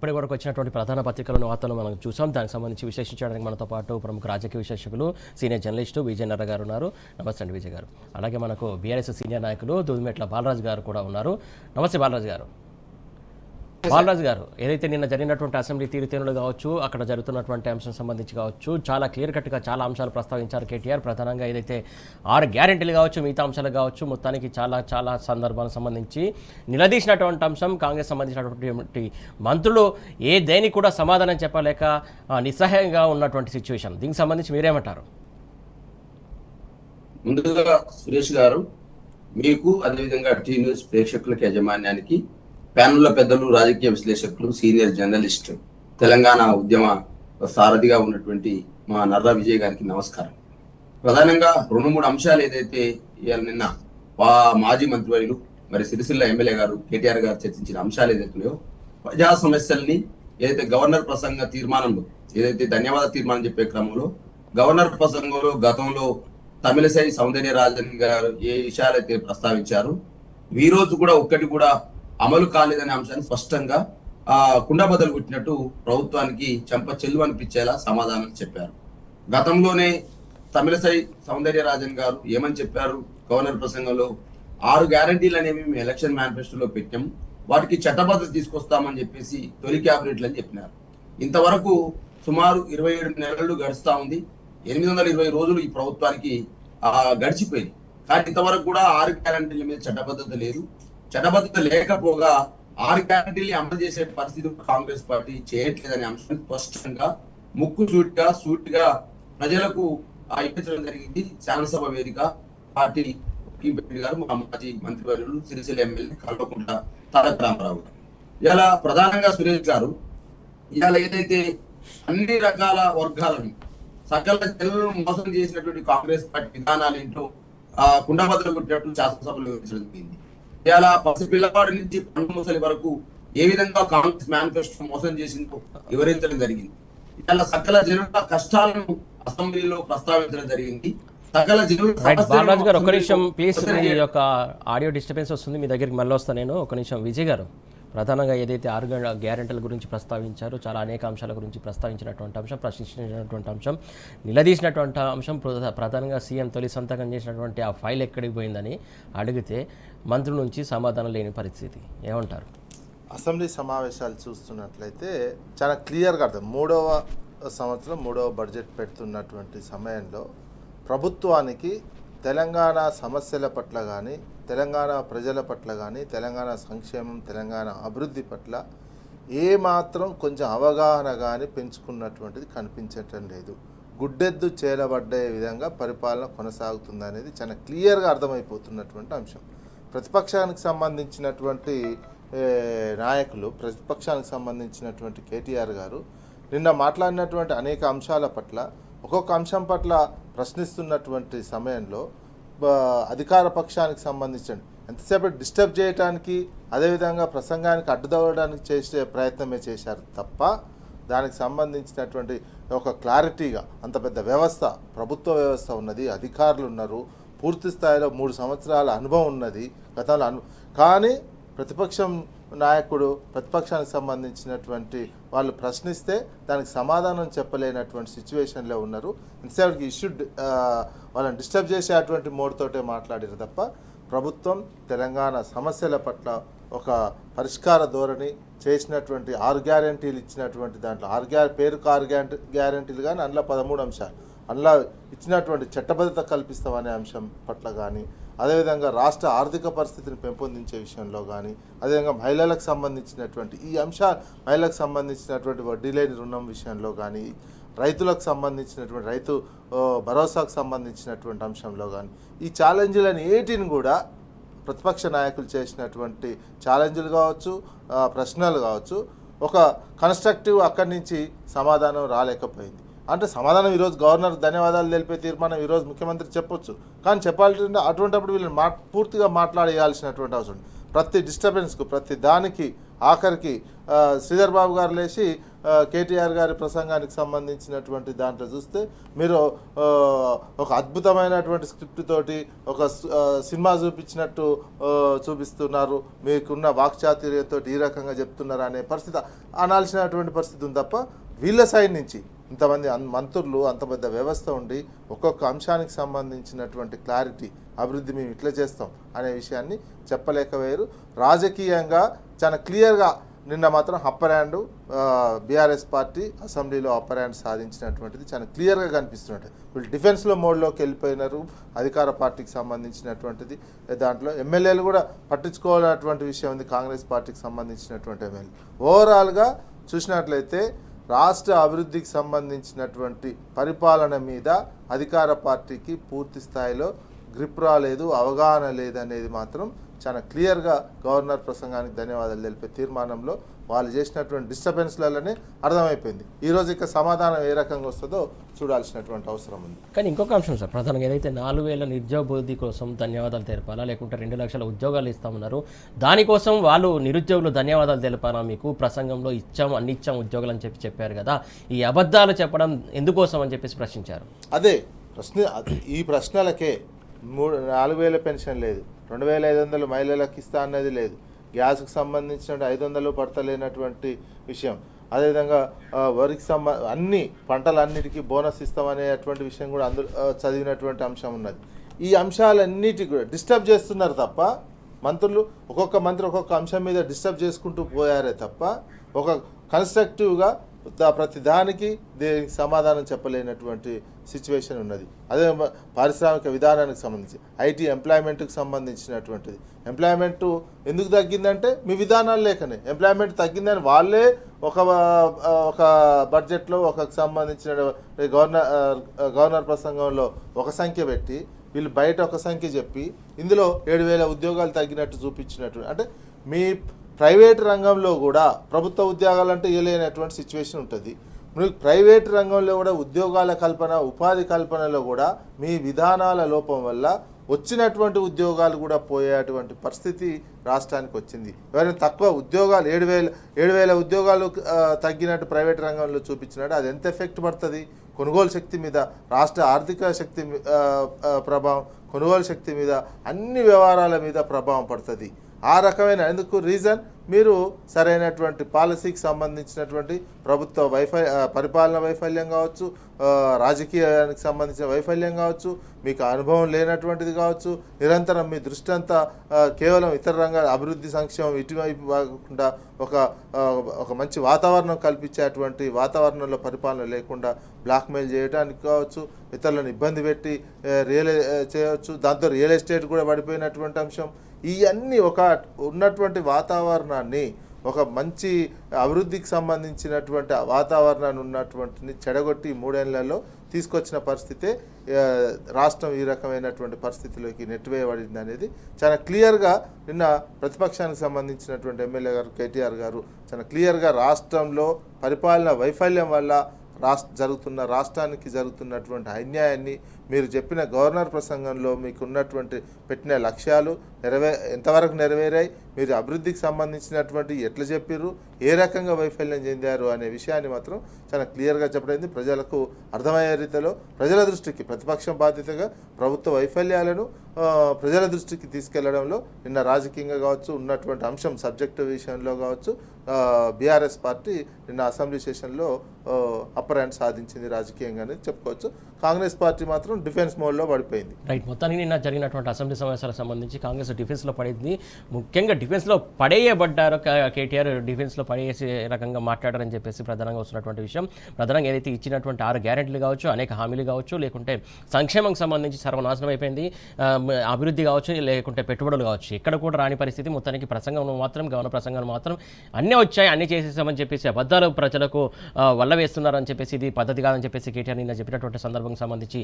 ఇప్పటి వరకు వచ్చినటువంటి ప్రధాన పత్రికలను వార్తలు మనం చూసాం. దానికి సంబంధించి విశ్లేషించడానికి మనతో పాటు ప్రముఖ రాజకీయ విశ్లేషకులు సీనియర్ జర్నలిస్టు విజయ్ నర్ర గారు ఉన్నారు. నమస్తే అండి విజయ్ గారు. అలాగే మనకు బీఆర్ఎస్ సీనియర్ నాయకులు దూదిమెట్ల బాలరాజు గారు కూడా ఉన్నారు. నమస్తే బాలరాజు గారు. బాలరాజు గారు, ఏదైతే నిన్న జరిగినటువంటి అసెంబ్లీ తీరుతేనులు కావచ్చు, అక్కడ జరుగుతున్నటువంటి అంశం సంబంధించి కావచ్చు, చాలా క్లియర్ కట్గా చాలా అంశాలు ప్రస్తావించారు కేటీఆర్. ప్రధానంగా ఏదైతే 6 గ్యారెంటీలు కావచ్చు, మిగతా అంశాలు కావచ్చు, మొత్తానికి చాలా సందర్భాలకు సంబంధించి నిలదీసినటువంటి అంశం. కాంగ్రెస్ సంబంధించినటువంటి మంత్రులు దేనికి కూడా సమాధానం చెప్పలేక నిస్సహాయంగా ఉన్నటువంటి సిచ్యువేషన్. దీనికి సంబంధించి మీరేమంటారు? ముందుగా సురేష్ గారు, మీకు అదేవిధంగా టీ న్యూస్ ప్రేక్షకులకు యాజమాన్యానికి, ప్యానెల్లో పెద్దలు, రాజకీయ విశ్లేషకులు, సీనియర్ జర్నలిస్ట్, తెలంగాణ ఉద్యమ సారథిగా ఉన్నటువంటి మా నర్రా విజయ్ గారికి నమస్కారం. ప్రధానంగా 2-3 అంశాలు ఏదైతే నిన్న మాజీ మంత్రివర్యులు మరి సిరిసిల్ల ఎమ్మెల్యే గారు కేటీఆర్ గారు చర్చించిన అంశాలు ఏదైతున్నాయో, ప్రజా సమస్యల్ని ఏదైతే గవర్నర్ ప్రసంగ తీర్మానంలో ఏదైతే ధన్యవాద తీర్మానం చెప్పే క్రమంలో గవర్నర్ ప్రసంగంలో గతంలో తమిళసై సౌందర్యరాజన్ గారు ఏ విషయాలైతే ప్రస్తావించారు, ఈ రోజు కూడా ఒక్కటి కూడా అమలు కాలేదనే అంశాన్ని స్పష్టంగా కుండబద్దలు కొట్టినట్టు ప్రభుత్వానికి చెంప చెల్లు అనిపించేలా సమాధానం చెప్పారు. గతంలోనే తమిళసై సౌందర్యరాజన్ గారు ఏమని చెప్పారు గవర్నర్ ప్రసంగంలో, 6 గ్యారంటీలు అనేవి మేము ఎలక్షన్ మేనిఫెస్టోలో పెట్టాం, వాటికి చట్టబద్ధత తీసుకొస్తామని చెప్పేసి తొలి క్యాబినెట్లు అని చెప్పినారు. ఇంతవరకు సుమారు 27 నెలలు గడుస్తా ఉంది. 820 రోజులు ఈ ప్రభుత్వానికి గడిచిపోయింది. కానీ ఇంతవరకు కూడా 6 గ్యారంటీల మీద చట్టబద్ధత లేదు. చట్టబద్ధత లేకపోగా 6 గ్యారంటీలు అమలు చేసే పరిస్థితి కాంగ్రెస్ పార్టీ చేయట్లేదనే అంశాన్ని స్పష్టంగా సూటిగా ప్రజలకు ఇప్పించడం జరిగింది. శాసనసభ వేదిక పార్టీ గారు, మా మాజీ మంత్రివర్యులు సిరిసిల్ల ఎమ్మెల్యే కల్వకుంట్ల తారక రామారావు. ఇలా ప్రధానంగా సురేష్ గారు, ఇవాళ ఏదైతే అన్ని రకాల వర్గాలను సకల జనులను మోసం చేసినటువంటి కాంగ్రెస్ పార్టీ విధానాలు ఏంటో కుండబద్దలు కొట్టినట్టు శాసనసభలో వివరించడం జరిగింది. ఇలా పసి పిల్లవాడి నుంచి పండు ముసలి వరకు ఏ విధంగా కాంగ్రెస్ మేనిఫెస్టో మోసం చేసిందో వివరించడం జరిగింది. ఇలా సకల జనుల కష్టాలను అసెంబ్లీలో ప్రస్తావించడం జరిగింది. సకల బాలరాజు గారు, ఒక నిమిషం ప్లీజ్. మీ యొక్క ఆడియో డిస్టర్బెన్స్ వస్తుంది, మీ దగ్గరికి మళ్ళీ వస్తాను నేను. ఒక నిమిషం. విజయ్ గారు, ప్రధానంగా ఏదైతే 6 గ్యారెంటీల గురించి ప్రస్తావించారో, చాలా అనేక అంశాల గురించి ప్రస్తావించినటువంటి అంశం, ప్రశ్నించినటువంటి అంశం, నిలదీసినటువంటి అంశం, ప్రధానంగా సీఎం తొలి సంతకం చేసినటువంటి ఆ ఫైల్ ఎక్కడికి పోయిందని అడిగితే మంత్రుల నుంచి సమాధానం లేని పరిస్థితి. ఏమంటారు? అసెంబ్లీ సమావేశాలు చూస్తున్నట్లయితే చాలా క్లియర్గా అర్థం. 3వ సంవత్సరం 3వ బడ్జెట్ పెడుతున్నటువంటి సమయంలో ప్రభుత్వానికి తెలంగాణ సమస్యల పట్ల కానీ, తెలంగాణ ప్రజల పట్ల కానీ, తెలంగాణ సంక్షేమం, తెలంగాణ అభివృద్ధి పట్ల ఏమాత్రం కొంచెం అవగాహన కానీ పెంచుకున్నటువంటిది కనిపించటం లేదు. గుడ్డెద్దు చేలబడ్డే విధంగా పరిపాలన కొనసాగుతుంది అనేది చాలా క్లియర్గా అర్థమైపోతున్నటువంటి అంశం. ప్రతిపక్షానికి సంబంధించినటువంటి నాయకులు, ప్రతిపక్షానికి సంబంధించినటువంటి కేటీఆర్ గారు నిన్న మాట్లాడినటువంటి అనేక అంశాల పట్ల, ఒక్కొక్క అంశం పట్ల ప్రశ్నిస్తున్నటువంటి సమయంలో అధికార పక్షానికి సంబంధించిన ఎంతసేపు డిస్టర్బ్ చేయడానికి, అదేవిధంగా ప్రసంగానికి అడ్డుదవ్వడానికి చేసే ప్రయత్నమే చేశారు తప్ప దానికి సంబంధించినటువంటి ఒక క్లారిటీగా, అంత పెద్ద వ్యవస్థ, ప్రభుత్వ వ్యవస్థ ఉన్నది, అధికారులు ఉన్నారు, పూర్తి స్థాయిలో 3 సంవత్సరాల అనుభవం ఉన్నది గతంలో. కానీ ప్రతిపక్షం నాయకుడు, ప్రతిపక్షానికి సంబంధించినటువంటి వాళ్ళు ప్రశ్నిస్తే దానికి సమాధానం చెప్పలేనటువంటి సిచ్యువేషన్లో ఉన్నారు. ఇంతసేపటికి ఇష్యూ వాళ్ళని డిస్టర్బ్ చేసేటువంటి మోడ్తోటే మాట్లాడారు తప్ప ప్రభుత్వం తెలంగాణ సమస్యల పట్ల ఒక పరిష్కార ధోరణి చేసినటువంటి 6 గ్యారెంటీలు ఇచ్చినటువంటి దాంట్లో 6 గ్యారెంటీలు కానీ అందులో 13 అంశాలు అందులో ఇచ్చినటువంటి చట్టబద్ధత కల్పిస్తామనే అంశం పట్ల కానీ, అదేవిధంగా రాష్ట్ర ఆర్థిక పరిస్థితిని పెంపొందించే విషయంలో కానీ, అదేవిధంగా మహిళలకు సంబంధించినటువంటి ఈ అంశాలు, మహిళలకు సంబంధించినటువంటి వడ్డీ లేని రుణం విషయంలో కానీ, రైతులకు సంబంధించినటువంటి రైతు భరోసాకు సంబంధించినటువంటి అంశంలో కానీ, ఈ ఛాలెంజ్లను ఏటిని కూడా ప్రతిపక్ష నాయకులు చేసినటువంటి ఛాలెంజ్లు కావచ్చు, ప్రశ్నలు కావచ్చు, ఒక కన్స్ట్రక్టివ్ అక్కడి నుంచి సమాధానం రాలేకపోయింది. అంటే సమాధానం ఈరోజు గవర్నర్ ధన్యవాదాలు తెలిపే తీర్మానం ఈరోజు ముఖ్యమంత్రి చెప్పొచ్చు, కానీ చెప్పాలంటే అటువంటిప్పుడు వీళ్ళని పూర్తిగా మాట్లాడేయాల్సినటువంటి అవసరం. ప్రతి డిస్టర్బెన్స్కు, ప్రతి దానికి ఆఖరికి శ్రీధర్ బాబు గారు లేచి కేటీఆర్ గారి ప్రసంగానికి సంబంధించినటువంటి దాంట్లో చూస్తే మీరు ఒక అద్భుతమైనటువంటి స్క్రిప్ట్ తోటి ఒక సినిమా చూపించినట్టు చూపిస్తున్నారు, మీకున్న వాక్చాతుర్యంతో ఈ రకంగా చెప్తున్నారు అనే పరిస్థితి అనాల్సినటువంటి పరిస్థితి ఉంది తప్ప వీళ్ళ సైడ్ నుంచి ఇంతమంది మంత్రులు అంత పెద్ద వ్యవస్థ ఉండి ఒక్కొక్క అంశానికి సంబంధించినటువంటి క్లారిటీ అభివృద్ధి మేము ఇట్లా చేస్తాం అనే విషయాన్ని చెప్పలేకపోయారు. రాజకీయంగా చాలా క్లియర్గా నిన్న మాత్రం అప్పర్ హ్యాండ్ బీఆర్ఎస్ పార్టీ అసెంబ్లీలో అప్పర్ హ్యాండ్ సాధించినటువంటిది చాలా క్లియర్గా కనిపిస్తున్నట్టు. వీళ్ళు డిఫెన్స్లో మోడ్లోకి వెళ్ళిపోయినారు అధికార పార్టీకి సంబంధించినటువంటిది. దాంట్లో ఎమ్మెల్యేలు కూడా పట్టించుకోవాలన్నటువంటి విషయం ఉంది కాంగ్రెస్ పార్టీకి సంబంధించినటువంటి ఎమ్మెల్యే. ఓవరాల్గా చూసినట్లయితే రాష్ట్ర అభివృద్ధికి సంబంధించినటువంటి పరిపాలన మీద అధికార పార్టీకి పూర్తి స్థాయిలో గ్రిప్ రాలేదు, అవగాహన లేదనేది మాత్రం చాలా క్లియర్గా గవర్నర్ ప్రసంగానికి ధన్యవాదాలు తెలిపే తీర్మానంలో వాళ్ళు చేసినటువంటి డిస్టర్బెన్స్లలోనే అర్థమైపోయింది. ఈరోజు ఇక సమాధానం ఏ రకంగా వస్తుందో చూడాల్సినటువంటి అవసరం ఉంది. కానీ ఇంకొక అంశం సార్, ప్రధానంగా ఏదైతే 4,000 నిరుద్యోగ భృతి కోసం ధన్యవాదాలు తెలపాలా, లేకుంటే 2 లక్షల ఉద్యోగాలు ఇస్తామన్నారు, దానికోసం వాళ్ళు నిరుద్యోగులు ధన్యవాదాలు తెలపాలా, మీకు ప్రసంగంలో అన్ని ఇచ్చాం ఉద్యోగాలు అని చెప్పారు కదా, ఈ అబద్ధాలు చెప్పడం ఎందుకోసం అని చెప్పేసి ప్రశ్నించారు. అదే ఈ ప్రశ్నలకే 4,000 పెన్షన్ లేదు, 2,500 మహిళలకు ఇస్తా అన్నది లేదు, గ్యాస్కి సంబంధించిన 500 పడతలేనటువంటి విషయం, అదేవిధంగా వరికి అన్ని పంటలన్నిటికీ బోనస్ ఇస్తామనేటువంటి విషయం కూడా అందులో చదివినటువంటి అంశం ఉన్నది. ఈ అంశాలన్నిటికీ కూడా డిస్టర్బ్ చేస్తున్నారు తప్ప మంత్రులు ఒక్కొక్క మంత్రి ఒక్కొక్క అంశం మీద డిస్టర్బ్ చేసుకుంటూ పోయారే తప్ప ఒక కన్స్ట్రక్టివ్గా ప్రతి దానికి దేనికి సమాధానం చెప్పలేనటువంటి సిచ్యువేషన్ ఉన్నది. అదే పారిశ్రామిక విధానానికి సంబంధించి ఐటీ ఎంప్లాయ్మెంట్కి సంబంధించినటువంటిది. ఎంప్లాయ్మెంట్ ఎందుకు తగ్గిందంటే మీ విధానాలు లేకనే ఎంప్లాయ్మెంట్ తగ్గిందని వాళ్ళే ఒక బడ్జెట్లో ఒక సంబంధించిన గవర్నర్ ప్రసంగంలో ఒక సంఖ్య పెట్టి వీళ్ళు బయట ఒక సంఖ్య చెప్పి ఇందులో 7,000 ఉద్యోగాలు తగ్గినట్టు చూపించినట్టు. అంటే మీ ప్రైవేట్ రంగంలో కూడా ప్రభుత్వ ఉద్యోగాలు అంటే ఇవ్వలేనటువంటి సిచ్యువేషన్ ఉంటుంది. మీకు ప్రైవేట్ రంగంలో కూడా ఉద్యోగాల కల్పన ఉపాధి కల్పనలో కూడా మీ విధానాల లోపం వల్ల వచ్చినటువంటి ఉద్యోగాలు కూడా పోయేటువంటి పరిస్థితి రాష్ట్రానికి వచ్చింది. ఎవరైనా తక్కువ ఉద్యోగాలు 7,000 ఉద్యోగాలు తగ్గినట్టు ప్రైవేట్ రంగంలో చూపించినట్టు అది ఎంత ఎఫెక్ట్ పడుతుంది కొనుగోలు శక్తి మీద, రాష్ట్ర ఆర్థిక శక్తి ప్రభావం, కొనుగోలు శక్తి మీద, అన్ని వ్యవహారాల మీద ప్రభావం పడుతుంది. ఆ రకమైన ఎందుకు రీజన్ మీరు సరైనటువంటి పాలసీకి సంబంధించినటువంటి ప్రభుత్వ పరిపాలన వైఫల్యం కావచ్చు, రాజకీయానికి సంబంధించిన వైఫల్యం కావచ్చు, మీకు అనుభవం లేనటువంటిది కావచ్చు, నిరంతరం మీ దృష్టి అంతా కేవలం ఇతర రంగాల అభివృద్ధి సంక్షేమం ఇటువైపు కాకుండా ఒక మంచి వాతావరణం కల్పించేటువంటి వాతావరణంలో పరిపాలన లేకుండా బ్లాక్మెయిల్ చేయడానికి కావచ్చు, ఇతరులను ఇబ్బంది పెట్టి చేయవచ్చు, దాంతో రియల్ ఎస్టేట్ కూడా పడిపోయినటువంటి అంశం. ఇవన్నీ ఉన్నటువంటి వాతావరణాన్ని ఒక మంచి అభివృద్ధికి సంబంధించినటువంటి వాతావరణాన్ని ఉన్నటువంటిని చెడగొట్టి 3 ఏళ్లలో తీసుకొచ్చిన పరిస్థితే రాష్ట్రం ఈ రకమైనటువంటి పరిస్థితిలోకి నెట్టివేయబడింది అనేది చాలా క్లియర్గా నిన్న ప్రతిపక్షానికి సంబంధించినటువంటి ఎమ్మెల్యే గారు కేటీఆర్ గారు చాలా క్లియర్గా రాష్ట్రంలో పరిపాలన వైఫల్యం వల్ల రాష్ట్రానికి జరుగుతున్నటువంటి అన్యాయాన్ని మీరు చెప్పిన గవర్నర్ ప్రసంగంలో మీకు ఉన్నటువంటి పెట్టిన లక్ష్యాలు ఎంతవరకు నెరవేరాయి, మీరు అభివృద్ధికి సంబంధించినటువంటి ఎట్లా చెప్పారు, ఏ రకంగా వైఫల్యం చెందారు అనే విషయాన్ని మాత్రం చాలా క్లియర్గా చెప్పడం ప్రజలకు అర్థమయ్యే రీతిలో ప్రజల దృష్టికి ప్రతిపక్షం బాధ్యతగా ప్రభుత్వ వైఫల్యాలను ప్రజల దృష్టికి తీసుకెళ్లడంలో నిన్న రాజకీయంగా కావచ్చు ఉన్నటువంటి అంశం సబ్జెక్టు విషయంలో కావచ్చు బీఆర్ఎస్ పార్టీ నిన్న అసెంబ్లీ సెషన్లో అప్పర్ హ్యాండ్ సాధించింది రాజకీయంగానే చెప్పుకోవచ్చు. కాంగ్రెస్ పార్టీ మాత్రం డిఫెన్స్ మోడ్లో పడిపోయింది. రైట్, మొత్తానికి నిన్న జరిగినటువంటి అసెంబ్లీ సమావేశాలకు సంబంధించి కాంగ్రెస్ డిఫెన్స్లో పడింది, ముఖ్యంగా డిఫెన్స్లో పడేయబడ్డారు. కేటీఆర్ డిఫెన్స్లో పడేసే రకంగా మాట్లాడారని చెప్పేసి ప్రధానంగా వస్తున్నటువంటి విషయం. ప్రధానంగా ఏదైతే ఇచ్చినటువంటి 6 గ్యారెంటీలు కావచ్చు, అనేక హామీలు కావచ్చు, లేకుంటే సంక్షేమం సంబంధించి సర్వనాశనం అయిపోయింది, అభివృద్ధి కావచ్చు, లేకుంటే పెట్టుబడులు కావచ్చు, ఎక్కడ కూడా రాని పరిస్థితి. మొత్తానికి ప్రసంగంలో మాత్రం గవర్నర్ ప్రసంగంలో మాత్రం అన్నీ వచ్చాయి, అన్నీ చేసేసామని చెప్పేసి అబద్ధాలు ప్రజలకు వల్ల వేస్తున్నారని చెప్పేసి ఇది పద్ధతి కాదని చెప్పేసి కేటీఆర్ నిన్న చెప్పినటువంటి సందర్భం సంబంధించి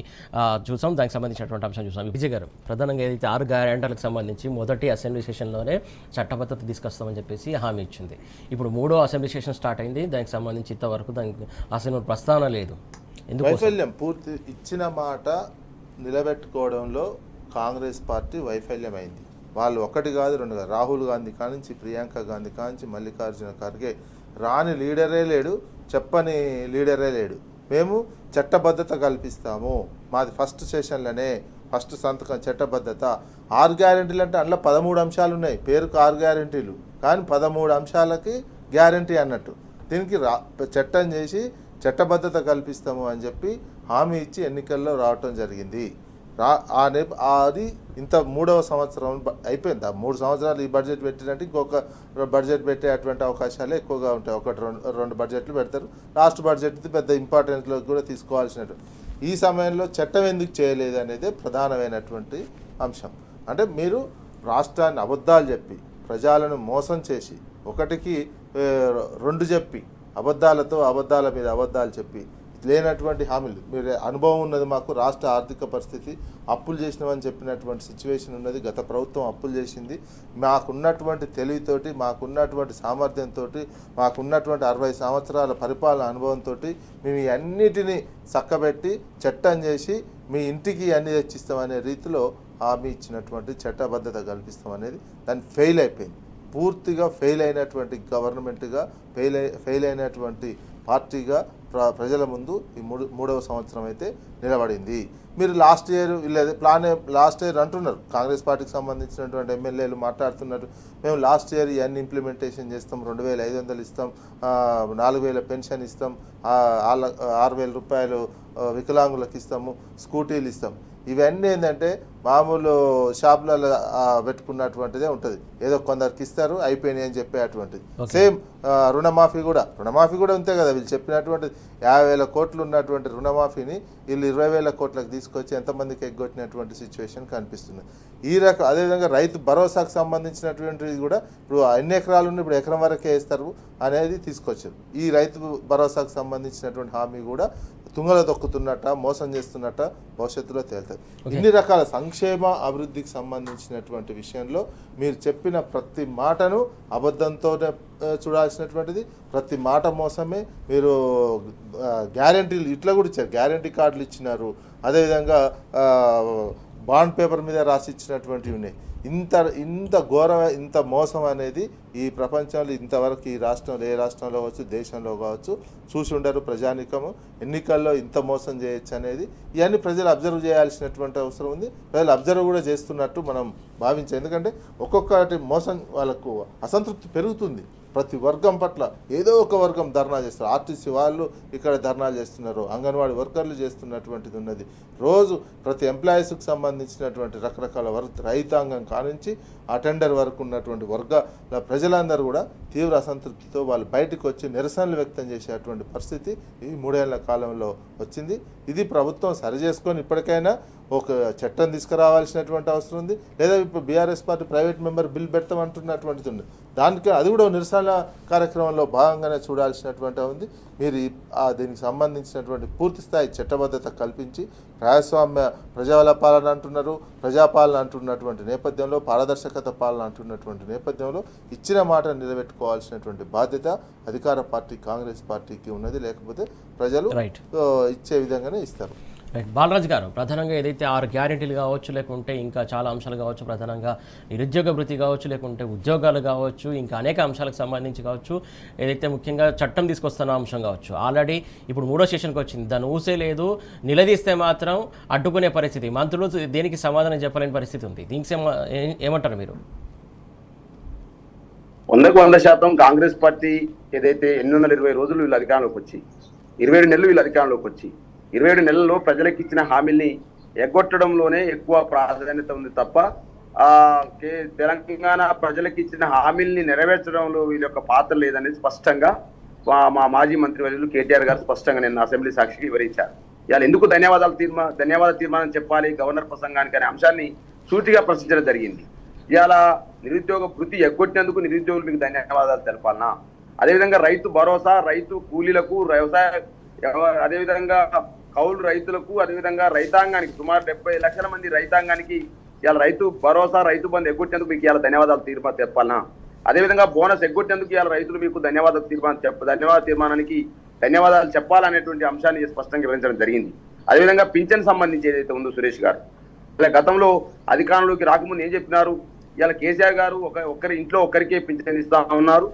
చూసాం. దానికి సంబంధించినటువంటి అంశం చూసాం. విజయ్ గారు, ప్రధానంగా ఏదైతే 6 గ్యారెంటీలకు సంబంధించి మొదటి అసెంబ్లీ సెషన్లోనే చట్టబద్ధత తీసుకొస్తామని చెప్పేసి హామీ ఇచ్చింది. ఇప్పుడు 3వ అసెంబ్లీ సెషన్ స్టార్ట్ అయింది, దానికి సంబంధించి ఇంతవరకు దానికి అసలు ప్రస్తావన లేదు. ఎందుకు వైఫల్యం పూర్తి ఇచ్చిన మాట నిలబెట్టుకోవడంలో కాంగ్రెస్ పార్టీ వైఫల్యమైంది. వాళ్ళు ఒకటి కాదు రెండు కాదు, రాహుల్ గాంధీ కానించి ప్రియాంక గాంధీ కానించి మల్లికార్జున ఖర్గే రాని లీడరే లేడు, చెప్పని లీడరే లేడు. మేము చట్టబద్ధత కల్పిస్తాము, మాది ఫస్ట్ సెషన్లోనే ఫస్ట్ సంతకం చట్టబద్ధత. 6 గ్యారెంటీలు అంటే అందులో 13 అంశాలు ఉన్నాయి, పేరుకు 6 గ్యారెంటీలు కానీ 13 అంశాలకి గ్యారెంటీ అన్నట్టు. దీనికి చట్టం చేసి చట్టబద్ధత కల్పిస్తాము అని చెప్పి హామీ ఇచ్చి ఎన్నికల్లో రావటం జరిగింది. అది ఇంత 3వ సంవత్సరం అయిపోయింది. 3 సంవత్సరాలు ఈ బడ్జెట్ పెట్టినట్టు ఇంకొక బడ్జెట్ పెట్టేటువంటి అవకాశాలు ఎక్కువగా ఉంటాయి. 1-2 బడ్జెట్లు పెడతారు. లాస్ట్ బడ్జెట్ పెద్ద ఇంపార్టెన్స్లో కూడా తీసుకోవాల్సినట్టు. ఈ సమయంలో చట్టం ఎందుకు చేయలేదు అనేది ప్రధానమైనటువంటి అంశం. అంటే మీరు రాష్ట్రాన్ని అబద్ధాలు చెప్పి ప్రజలను మోసం చేసి 1కి 2 చెప్పి అబద్ధాల మీద అబద్ధాలు చెప్పి లేనటువంటి హామీలు. మీరు అనుభవం ఉన్నది, మాకు రాష్ట్ర ఆర్థిక పరిస్థితి అప్పులు చేసినామని చెప్పినటువంటి సిచ్యువేషన్ ఉన్నది. గత ప్రభుత్వం అప్పులు చేసింది. మాకున్నటువంటి తెలివితోటి, మాకున్నటువంటి సామర్థ్యంతో, మాకున్నటువంటి 60 సంవత్సరాల పరిపాలన అనుభవంతో మేము అన్నిటినీ చక్కబెట్టి చట్టం చేసి మీ ఇంటికి అన్ని తెచ్చిస్తామనే రీతిలో హామీ ఇచ్చినటువంటి చట్టబద్ధత కల్పిస్తామనేది దాన్ని ఫెయిల్ అయిపోయింది. పూర్తిగా ఫెయిల్ అయినటువంటి గవర్నమెంట్గా, ఫెయిల్ అయినటువంటి పార్టీగా ప్రజల ముందు ఈ 3వ సంవత్సరం అయితే నిలబడింది. మీరు లాస్ట్ ఇయర్ లాస్ట్ ఇయర్ అంటున్నారు, కాంగ్రెస్ పార్టీకి సంబంధించినటువంటి ఎమ్మెల్యేలు మాట్లాడుతున్నారు, మేము లాస్ట్ ఇయర్ ఇవన్నీ ఇంప్లిమెంటేషన్ చేస్తాం, 2500 ఇస్తాం, 4000 పెన్షన్ ఇస్తాం, 6000 రూపాయలు వికలాంగులకు ఇస్తాము, స్కూటీలు ఇస్తాం. ఇవన్నీ ఏంటంటే మామూలు షాపులలో పెట్టుకున్నటువంటిదే ఉంటుంది. ఏదో కొందరికి ఇస్తారు, అయిపోయినాయి అని చెప్పేటువంటిది. సేమ్ రుణమాఫీ కూడా అంతే కదా. వీళ్ళు చెప్పినటువంటిది 50,000 కోట్లు ఉన్నటువంటి రుణమాఫీని వీళ్ళు 20,000 కోట్లకు తీసుకొచ్చి ఎంతమందికి ఎగ్గొట్టినటువంటి సిచ్యువేషన్ కనిపిస్తుంది. అదేవిధంగా రైతు భరోసాకు సంబంధించినటువంటిది కూడా ఇప్పుడు ఎన్ని ఎకరాలు ఉన్నాయి, ఇప్పుడు ఎకరం వరకే వేస్తారు అనేది తీసుకొచ్చారు. ఈ రైతు భరోసాకు సంబంధించినటువంటి హామీ కూడా తుంగలో తొక్కుతున్నట్ట, మోసం చేస్తున్నట్ట భవిష్యత్తులో తేలుతుంది. ఇన్ని రకాల సంక్షేమ అభివృద్ధికి సంబంధించినటువంటి విషయంలో మీరు చెప్పిన ప్రతి మాటను అబద్ధంతోనే చూడాల్సినటువంటిది, ప్రతి మాట మోసమే. మీరు గ్యారెంటీలు ఇట్లా కూడా ఇచ్చారు, గ్యారెంటీ కార్డులు ఇచ్చినారు, అదేవిధంగా బాండ్ పేపర్ మీద రాసి ఇచ్చినటువంటివి ఉన్నాయి. ఇంత ఇంత మోసం అనేది ఈ ప్రపంచంలో ఇంతవరకు ఈ రాష్ట్రంలో, ఏ రాష్ట్రంలో కావచ్చు, దేశంలో కావచ్చు చూసి ఉండరు ప్రజానికము. ఎన్నికల్లో ఇంత మోసం చేయొచ్చు అనేది ఇవన్నీ ప్రజలు అబ్జర్వ్ చేయాల్సినటువంటి అవసరం ఉంది. ప్రజలు అబ్జర్వ్ కూడా చేస్తున్నట్టు మనం భావించాం. ఎందుకంటే ఒక్కొక్కటి మోసం వాళ్ళకు అసంతృప్తి పెరుగుతుంది. ప్రతి వర్గం పట్ల ఏదో ఒక వర్గం ధర్నా చేస్తారు. ఆర్టీసీ వాళ్ళు ఇక్కడ ధర్నాలు చేస్తున్నారు, అంగన్వాడీ వర్కర్లు చేస్తున్నటువంటిది ఉన్నది. రోజు ప్రతి ఎంప్లాయీస్కి సంబంధించినటువంటి రకరకాల రైతాంగం కానించి అటెండర్ వరకు ఉన్నటువంటి వర్గాల ప్రజలందరూ కూడా తీవ్ర అసంతృప్తితో వాళ్ళు బయటకు వచ్చి నిరసనలు వ్యక్తం చేసేటువంటి పరిస్థితి ఈ 3 ఏళ్ల కాలంలో వచ్చింది. ఇది ప్రభుత్వం సరి చేసుకొని ఇప్పటికైనా ఒక చట్టం తీసుకురావాల్సినటువంటి అవసరం ఉంది. లేదా ఇప్పుడు BRS party private member bill పెడతామంటున్నటువంటిది ఉంది. దానికి అది కూడా నిరసన కార్యక్రమంలో భాగంగానే చూడాల్సినటువంటి ఉంది. మీరు దీనికి సంబంధించినటువంటి పూర్తి స్థాయి చట్టబద్ధత కల్పించి ప్రజాస్వామ్య పాలన అంటున్నారు, ప్రజాపాలన అంటున్నటువంటి నేపథ్యంలో, పారదర్శకత పాలన అంటున్నటువంటి నేపథ్యంలో ఇచ్చిన మాట నిలబెట్టుకోవాల్సినటువంటి బాధ్యత అధికార పార్టీ కాంగ్రెస్ పార్టీకి ఉన్నది. లేకపోతే ప్రజలు ఇచ్చే విధంగానే ఇస్తారు. రైట్. బాలరాజు గారు, ప్రధానంగా ఏదైతే 6 గ్యారెంటీలు కావచ్చు, లేకుంటే ఇంకా చాలా అంశాలు కావచ్చు, ప్రధానంగా నిరుద్యోగ భృతి కావచ్చు, లేకుంటే ఉద్యోగాలు కావచ్చు, ఇంకా అనేక అంశాలకు సంబంధించి కావచ్చు, ఏదైతే ముఖ్యంగా చట్టం తీసుకొస్తున్న అంశం కావచ్చు, ఆల్రెడీ ఇప్పుడు 3వ సెషన్కి వచ్చింది, దాన్ని ఊసే లేదు. నిలదీస్తే మాత్రం అడ్డుకునే పరిస్థితి, మంత్రులు దేనికి సమాధానం చెప్పలేని పరిస్థితి ఉంది. దీనికి ఏమంటారు మీరు? 100% కాంగ్రెస్ పార్టీ ఏదైతే 820 రోజులు వీళ్ళు అధికారంలోకి వచ్చి 27 నెలలు వీళ్ళు అధికారంలోకి వచ్చి 27 నెలల్లో ప్రజలకు ఇచ్చిన హామీల్ని ఎగ్గొట్టడంలోనే ఎక్కువ ప్రాధాన్యత ఉంది తప్ప తెలంగాణ ప్రజలకు ఇచ్చిన హామీల్ని నెరవేర్చడంలో వీళ్ళ యొక్క పాత్ర లేదనేది స్పష్టంగా మా మాజీ మంత్రివర్యులు కేటీఆర్ గారు స్పష్టంగా నిన్న అసెంబ్లీ సాక్షికి వివరించారు. ఇవాళ ఎందుకు ధన్యవాద తీర్మానం చెప్పాలి గవర్నర్ ప్రసంగానికి అనే అంశాన్ని సూటిగా ప్రశ్నించడం జరిగింది. ఇవాళ నిరుద్యోగ భృతి ఎగ్గొట్టినందుకు నిరుద్యోగులు మీకు ధన్యవాదాలు తెలపాలనా? అదేవిధంగా రైతు భరోసా, రైతు కూలీలకు, వ్యవసాయ, అదేవిధంగా కౌలు రైతులకు, అదేవిధంగా రైతాంగానికి సుమారు 70 లక్షల మంది రైతాంగానికి ఇవాళ రైతు భరోసా, రైతు బంధు ఎగ్గొట్టేందుకు మీకు ఇవాళ ధన్యవాదాలు తీర్మానం చెప్పాలనా? అదేవిధంగా బోనస్ ఎగ్గొట్టేందుకు ఇవాళ రైతులు మీకు ధన్యవాద తీర్మానానికి ధన్యవాదాలు చెప్పాలనేటువంటి అంశాన్ని స్పష్టంగా వివరించడం జరిగింది. అదేవిధంగా పింఛన్ సంబంధించి ఏదైతే ఉందో సురేష్ గారు, ఇలా గతంలో అధికారంలోకి రాకముందు ఏం చెప్పినారు, ఇలా కేసీఆర్ గారు ఒక్కరి ఇంట్లో ఒక్కరికే పింఛన్ ఇస్తా ఉన్నారు.